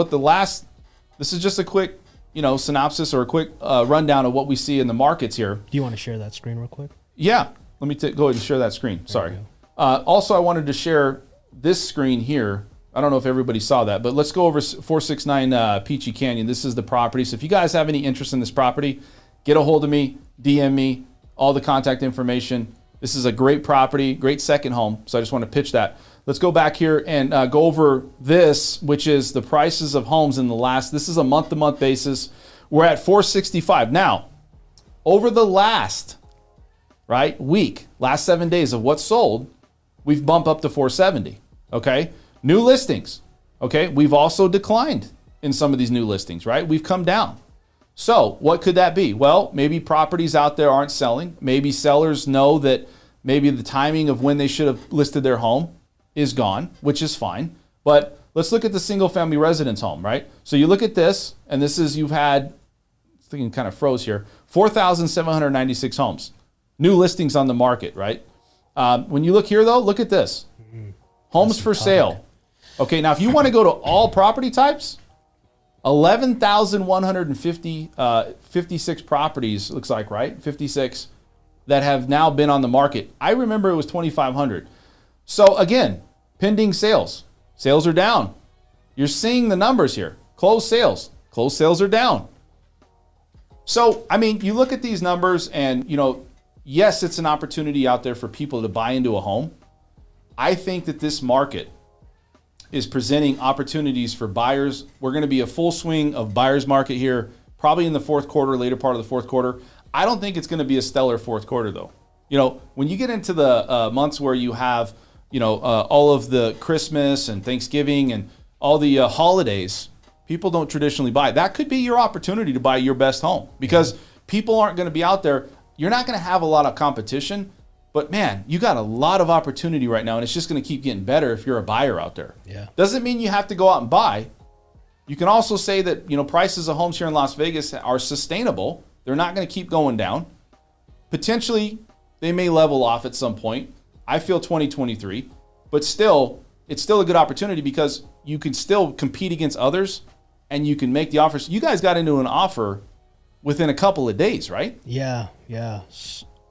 this is just a quick, synopsis or a quick rundown of what we see in the markets here. Do you want to share that screen real quick? Yeah. Let me go ahead and share that screen. Sorry. Also, I wanted to share this screen here. I don't know if everybody saw that, but let's go over 469 Peachy Canyon. This is the property. So if you guys have any interest in this property, get a hold of me, DM me, all the contact information. This is a great property, great second home. So I just want to pitch that. Let's go back here and go over this, which is the prices of homes in this is a month-to-month basis. We're at 465. Now, over the last week, last 7 days of what's sold, we've bumped up to 470, okay? New listings, okay? We've also declined in some of these new listings, right? We've come down. So what could that be? Well, maybe properties out there aren't selling. Maybe sellers know that maybe the timing of when they should have listed their home is gone, which is fine. But let's look at the single family residence home, right? So you look at this, and this is, you've had, I think it kind of froze here, 4,796 homes. New listings on the market, right? When you look here though, look at this. Homes for sale. Okay, now if you want to go to all property types, 11,156 properties, looks like, right? 56 that have now been on the market. I remember it was 2,500. So again, pending sales. Sales are down. You're seeing the numbers here. Closed sales are down. So, I mean, you look at these numbers and, yes, it's an opportunity out there for people to buy into a home. I think that this market is presenting opportunities for buyers. We're going to be a full swing of buyer's market here, probably in the fourth quarter, later part of the fourth quarter. I don't think it's going to be a stellar fourth quarter, though. When you get into the months where you have, all of the Christmas and Thanksgiving and all the holidays, people don't traditionally buy. That could be your opportunity to buy your best home because people aren't going to be out there. You're not going to have a lot of competition, but man, you got a lot of opportunity right now, and it's just going to keep getting better if you're a buyer out there. Yeah. Doesn't mean you have to go out and buy. You can also say that, prices of homes here in Las Vegas are sustainable. They're not going to keep going down. Potentially, they may level off at some point. I feel 2023, but still, it's still a good opportunity because you can still compete against others and you can make the offers. You guys got into an offer within a couple of days, right? Yeah.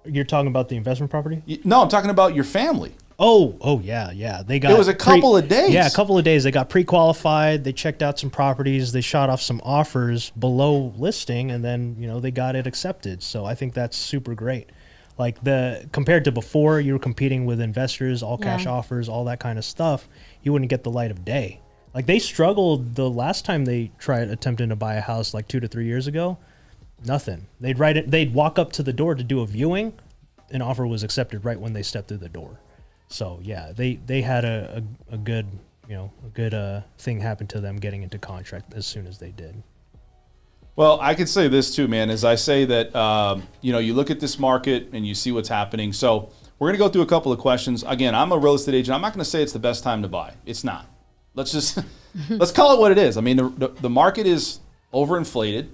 You're talking about the investment property? No, I'm talking about your family. Oh, yeah. They got. It was a couple of days. Yeah, a couple of days. They got pre-qualified. They checked out some properties. They shot off some offers below listing, and then they got it accepted. So I think that's super great. Like compared to before, you were competing with investors, all cash offers, all that kind of stuff. You wouldn't get the light of day. Like they struggled the last time they tried attempting to buy a house, like 2 to 3 years ago. Nothing. They'd walk up to the door to do a viewing. An offer was accepted right when they stepped through the door. So yeah, they had a good thing happen to them getting into contract as soon as they did. Well, I could say this too, man. As I say that, you look at this market and you see what's happening. So we're going to go through a couple of questions. Again, I'm a real estate agent. I'm not going to say it's the best time to buy. It's not. Let's call it what it is. I mean, the market is overinflated.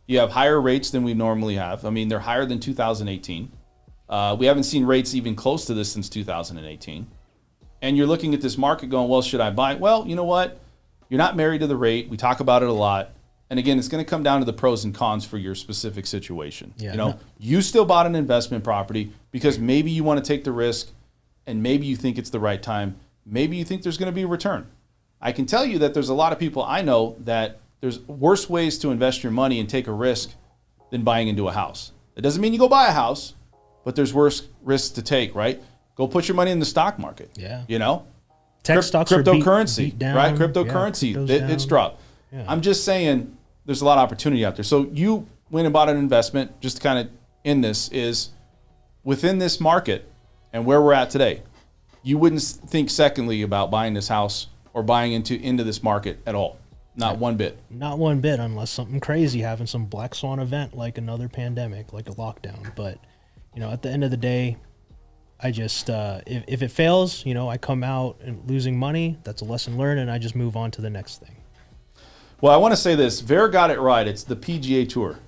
You have higher rates than we normally have. I mean, they're higher than 2018. We haven't seen rates even close to this since 2018. And you're looking at this market going, well, should I buy? Well, you know what? You're not married to the rate. We talk about it a lot. And again, it's going to come down to the pros and cons for your specific situation. Yeah, You still bought an investment property because maybe you want to take the risk and maybe you think it's the right time. Maybe you think there's going to be a return. I can tell you that there's a lot of people I know that there's worse ways to invest your money and take a risk than buying into a house. It doesn't mean you go buy a house, but there's worse risks to take, right? Go put your money in the stock market. Yeah. Tech stocks cryptocurrency, beat down, right? Cryptocurrency, it's dropped. Yeah. I'm just saying there's a lot of opportunity out there. So you went and bought an investment, just to kind of end this, is within this market and where we're at today, you wouldn't think secondly about buying this house or buying into this market at all. Not one bit. Not one bit, unless something crazy happens, some black swan event like another pandemic, like a lockdown. But, at the end of the day, I just, if it fails, I come out and losing money. That's a lesson learned, and I just move on to the next thing. Well, I want to say this. Ver got it right. It's the PGA Tour.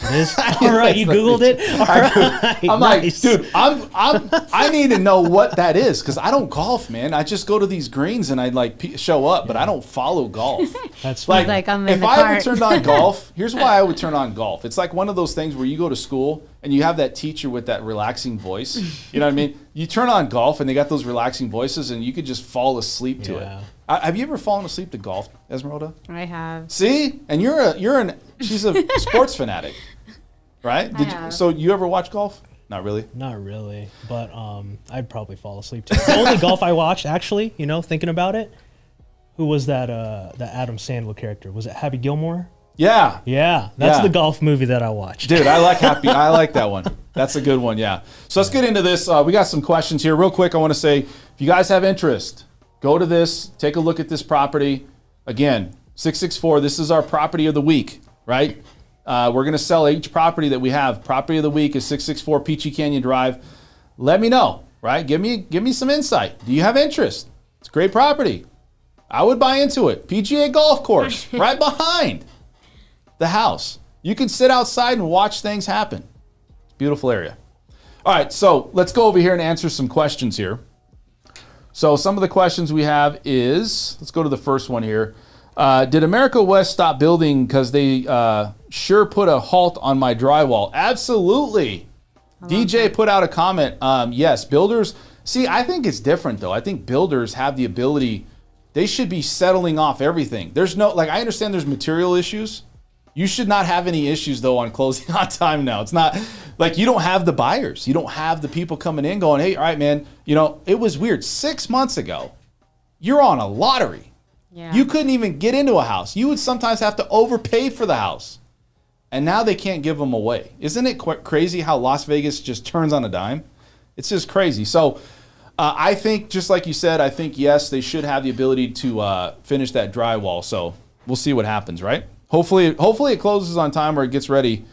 It is? All right, you Googled it? All right, I'm nice. like, dude, I need to know what that is because I don't golf, man. I just go to these greens and I show up, but I don't follow golf. That's like I'm in if the I cart. ever turned on golf, here's why I would turn on golf. It's like one of those things where you go to school and you have that teacher with that relaxing voice. You know what I mean? You turn on golf and they got those relaxing voices and you could just fall asleep to it. Have you ever fallen asleep to golf, Esmeralda? I have. See? And she's a sports fanatic. Right? So you ever watch golf? Not really. Not really, but I'd probably fall asleep too. The only golf I watched, actually, thinking about it, who was that Adam Sandler character? Was it Happy Gilmore? Yeah. Yeah, that's the golf movie that I watched. Dude, I like that one. That's a good one, yeah. So let's get into this. We got some questions here. Real quick, I want to say, if you guys have interest, go to this, take a look at this property. Again, 664, this is our property of the week, right? We're going to sell each property that we have. Property of the week is 664 Peachy Canyon Drive. Let me know, right? Give me some insight. Do you have interest? It's a great property. I would buy into it. PGA golf course right behind the house. You can sit outside and watch things happen. It's a beautiful area. All right, so let's go over here and answer some questions here. So some of the questions we have is, let's go to the first one here. Did America West stop building because they sure put a halt on my drywall? Absolutely. DJ put out a comment. Yes, builders. See, I think it's different, though. I think builders have the ability. They should be settling off everything. There's no, I understand there's material issues, You should not have any issues, though, on closing on time now. It's not like you don't have the buyers. You don't have the people coming in going, hey, all right, man, it was weird. 6 months ago, you're on a lottery. Yeah. You couldn't even get into a house. You would sometimes have to overpay for the house. And now they can't give them away. Isn't it crazy how Las Vegas just turns on a dime? It's just crazy. So I think, just like you said, I think, yes, they should have the ability to finish that drywall. So we'll see what happens, right? Hopefully it closes on time or it gets ready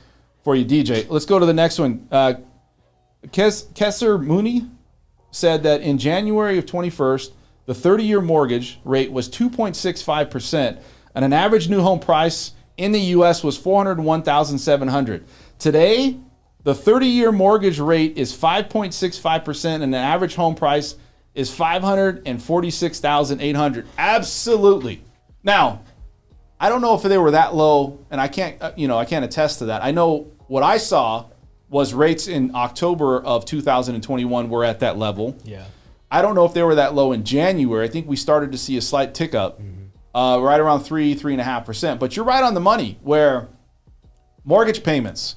for you, DJ. Let's go to the next one. Kesser Mooney said that in January of 21st, the 30-year mortgage rate was 2.65%, and an average new home price in the U.S. was $401,700. Today, the 30-year mortgage rate is 5.65%, and the average home price is $546,800. Absolutely. Now, I don't know if they were that low, and I can't attest to that. I know what I saw was rates in October of 2021 were at that level. Yeah. I don't know if they were that low in January. I think we started to see a slight tick up, right around 3.5%. But you're right on the money where mortgage payments,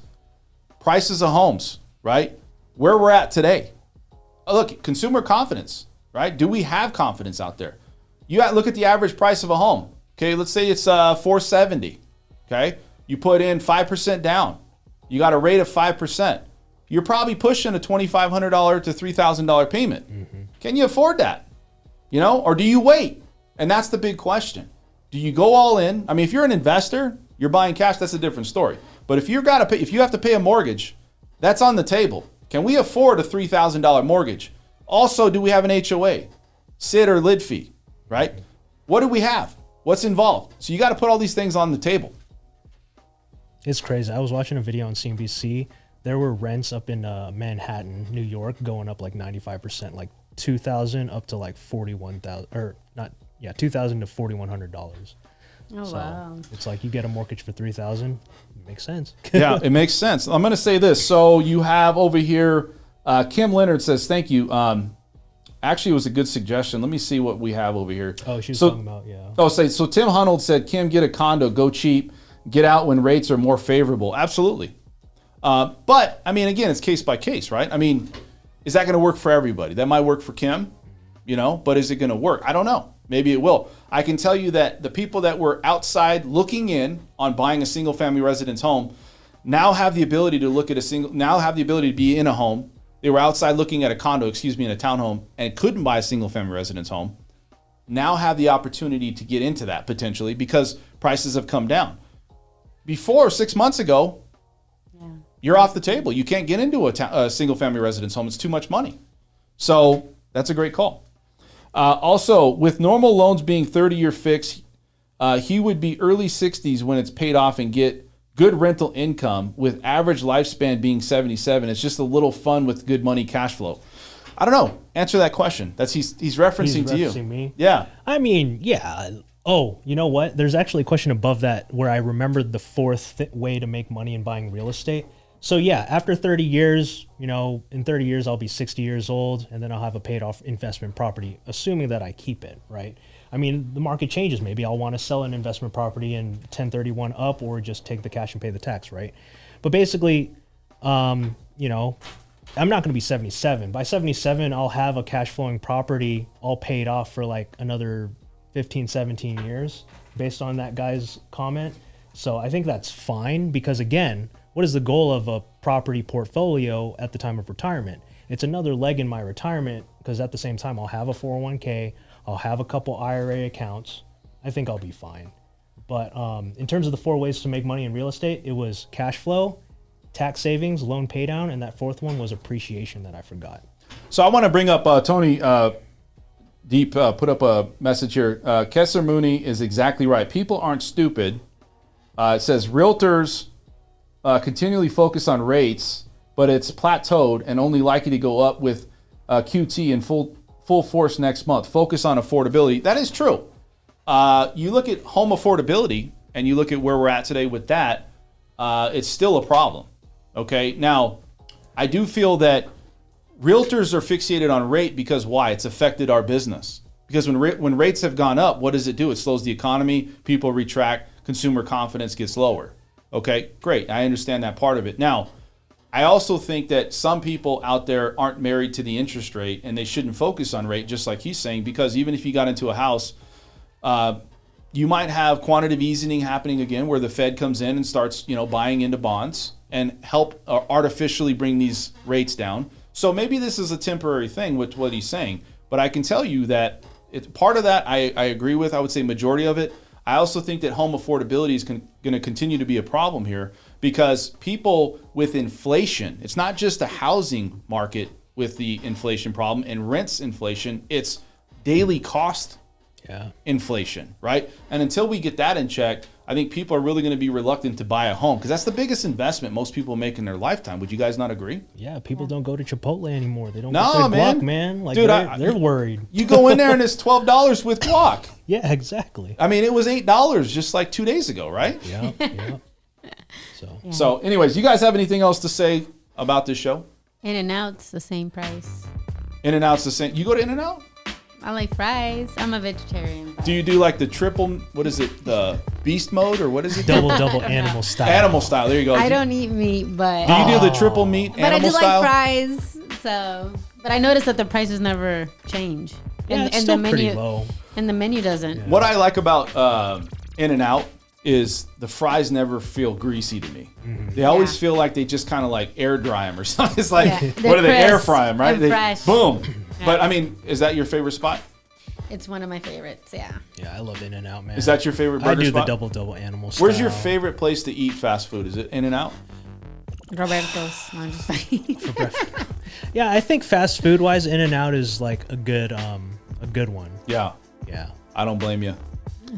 prices of homes, right? Where we're at today. Look, consumer confidence, right? Do we have confidence out there? Look at the average price of a home. Okay, let's say it's $470. Okay, you put in 5% down. You got a rate of 5%. You're probably pushing a $2,500 to $3,000 payment. Can you afford that? Or do you wait? And that's the big question. Do you go all in? I mean, if you're an investor, you're buying cash. That's a different story. But if you have to pay a mortgage, that's on the table. Can we afford a $3,000 mortgage? Also, do we have an HOA, SID or lid fee? Right? What do we have? What's involved? So you got to put all these things on the table. It's crazy. I was watching a video on CNBC. There were rents up in Manhattan, New York, going up like 95%, like $2,000 up to like $41,000, or not, yeah, $2,000 to $4,100. Oh, So wow. it's like you get a mortgage for $3,000. Makes sense. Yeah, it makes sense. I'm going to say this. So you have over here, Kim Leonard says, thank you. Actually, it was a good suggestion. Let me see what we have over here. Oh, she was talking about, yeah. Oh, so Tim Hunold said, Kim, get a condo, go cheap, get out when rates are more favorable. Absolutely. But, I mean, again, it's case by case, right? I mean, is that going to work for everybody? That might work for Kim, but is it going to work? I don't know. Maybe it will. I can tell you that the people that were outside looking in on buying a single family residence home now have the ability to have the ability to be in a home. They were outside looking at a condo, in a townhome, and couldn't buy a single family residence home. Now have the opportunity to get into that potentially because prices have come down. Before, 6 months ago, you're off the table. You can't get into a single family residence home. It's too much money. So that's a great call. Also, with normal loans being 30-year fixed, he would be early 60s when it's paid off and get good rental income with average lifespan being 77. It's just a little fun with good money cash flow. I don't know. Answer that question. He's referencing to you. He's referencing me? Yeah. I mean, yeah. Oh, you know what? There's actually a question above that where I remembered the fourth way to make money in buying real estate. So yeah, after 30 years, in 30 years, I'll be 60 years old and then I'll have a paid off investment property, assuming that I keep it, right? I mean, the market changes. Maybe I'll want to sell an investment property and 1031 up or just take the cash and pay the tax, right? But basically, I'm not going to be 77. By 77, I'll have a cash flowing property all paid off for like another 15, 17 years based on that guy's comment. So I think that's fine because again, what is the goal of a property portfolio at the time of retirement? It's another leg in my retirement because at the same time, I'll have a 401k, I'll have a couple IRA accounts. I think I'll be fine. But in terms of the 4 ways to make money in real estate, it was cash flow, tax savings, loan pay down, and that fourth one was appreciation that I forgot. So I want to bring up Tony Deep put up a message here. Kessler Mooney is exactly right. People aren't stupid. It says realtors continually focus on rates, but it's plateaued and only likely to go up with QT in full force next month. Focus on affordability. That is true. You look at home affordability and you look at where we're at today with that, it's still a problem. Okay. Now, I do feel that realtors are fixated on rate because why? It's affected our business. Because when rates have gone up, what does it do? It slows the economy. People retract. Consumer confidence gets lower. Okay, great. I understand that part of it. Now, I also think that some people out there aren't married to the interest rate, and they shouldn't focus on rate, just like he's saying, because even if you got into a house, you might have quantitative easing happening again, where the Fed comes in and starts, buying into bonds and help artificially bring these rates down. So maybe this is a temporary thing with what he's saying, but I can tell you that part of that I agree with. I would say majority of it. I also think that home affordability is going to continue to be a problem here, because people with inflation, it's not just a housing market with the inflation problem and rents inflation, it's daily cost inflation, right? And until we get that in check, I think people are really going to be reluctant to buy a home, because that's the biggest investment most people make in their lifetime. Would you guys not agree? Yeah, people don't go to Chipotle anymore. They don't No, get their man. guac, man. Like, Dude, they're worried. You go in there and it's $12 with guac. Yeah, exactly. I mean, it was $8 just like 2 days ago, right? Yeah, yeah. So anyways, you guys have anything else to say about this show? In-N-Out's the same price. In-N-Out's the same. You go to In-N-Out? I like fries. I'm a vegetarian. Do you do like the triple, what is it, the beast mode, or what is it? Double animal style. Animal style. There you go. I don't eat meat, but Do you do the triple meat but I animal do style? like fries. So, but I noticed that the prices never change, Yeah, it's still the pretty menu low. and the menu doesn't. What I like about In-N-Out is the fries never feel greasy to me. They always feel like they just kind of like air dry them or something. It's like, what do they air fry them, right? They're fresh. Boom. Yeah. But I mean, is that your favorite spot? It's one of my favorites. Yeah. Yeah, I love In-N-Out, man. Is that your favorite burger I do spot? the double animal style. Where's your favorite place to eat fast food? Is it In-N-Out? Roberto's. No, I'm just like, Yeah, I think fast food wise, In-N-Out is like a good one. Yeah. Yeah. I don't blame you.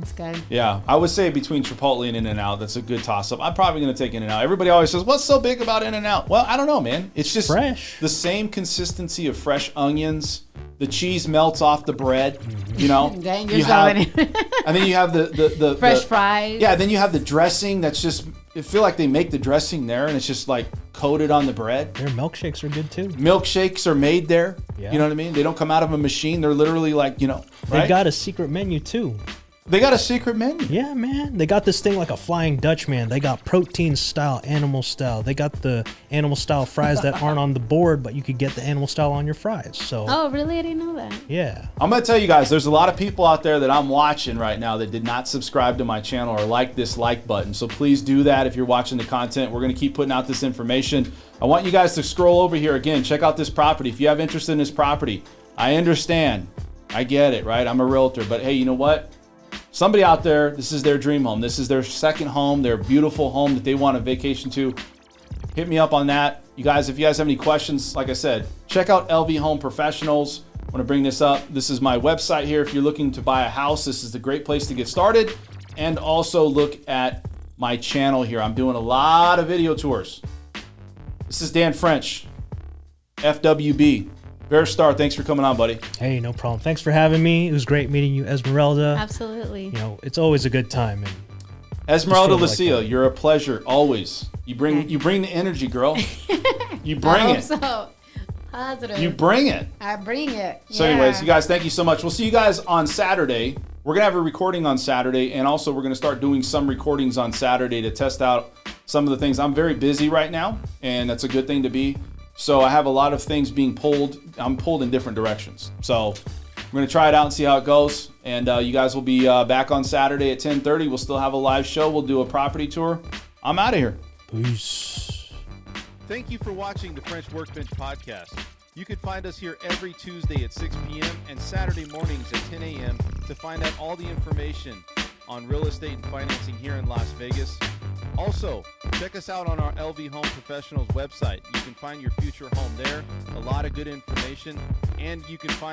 it's good. Yeah, I would say between Chipotle and In-N-Out, that's a good toss-up. I'm probably going to take In-N-Out. Everybody always says, what's so big about In-N-Out? Well, I don't know, man. It's just fresh. The same consistency of fresh onions. The cheese melts off the bread, Dang, you're You have, selling it. and then you have the Fresh fries. Yeah, then you have the dressing that's just, I feel like they make the dressing there and it's just like coated on the bread. Their milkshakes are good too. Milkshakes are made there. Yeah. You know what I mean? They don't come out of a machine. They're literally like, They right? got a secret menu too. They got a secret menu. Yeah, man. They got this thing like a Flying Dutchman. They got protein style, animal style. They got the animal style fries that aren't on the board, but you could get the animal style on your fries. So Oh, really? I didn't know that. yeah. I'm going to tell you guys, there's a lot of people out there that I'm watching right now that did not subscribe to my channel or like this like button. So please do that if you're watching the content. We're going to keep putting out this information. I want you guys to scroll over here again. Check out this property. If you have interest in this property, I understand. I get it, right? I'm a realtor. But hey, you know what? Somebody out there, this is their dream home. This is their second home, their beautiful home that they want a vacation to. Hit me up on that. You guys, if you guys have any questions, like I said, check out LV Home Professionals. I want to bring this up. This is my website here. If you're looking to buy a house, this is the great place to get started. And also look at my channel here. I'm doing a lot of video tours. This is Dan French, FWB. Bear Starr, thanks for coming on, buddy. Hey, no problem. Thanks for having me. It was great meeting you, Esmeralda. Absolutely. It's always a good time. And Esmeralda Just feel Lucia, like you're a pleasure always. You bring the energy, girl. You bring I it. hope so. Positive. You bring it. I bring it. So anyways, you guys, thank you so much. We'll see you guys on Saturday. We're going to have a recording on Saturday, and also we're going to start doing some recordings on Saturday to test out some of the things. I'm very busy right now, and that's a good thing to be. So I have a lot of things being pulled. I'm pulled in different directions. So we're going to try it out and see how it goes. And you guys will be back on Saturday at 10:30. We'll still have a live show. We'll do a property tour. I'm out of here. peace. Thank you for watching the French Workbench Podcast. You can find us here every Tuesday at 6 p.m. and Saturday mornings at 10 a.m. to find out all the information on real estate and financing here in Las Vegas. Also, check us out on our LV Home Professionals website. You can find your future home there, a lot of good information, and you can find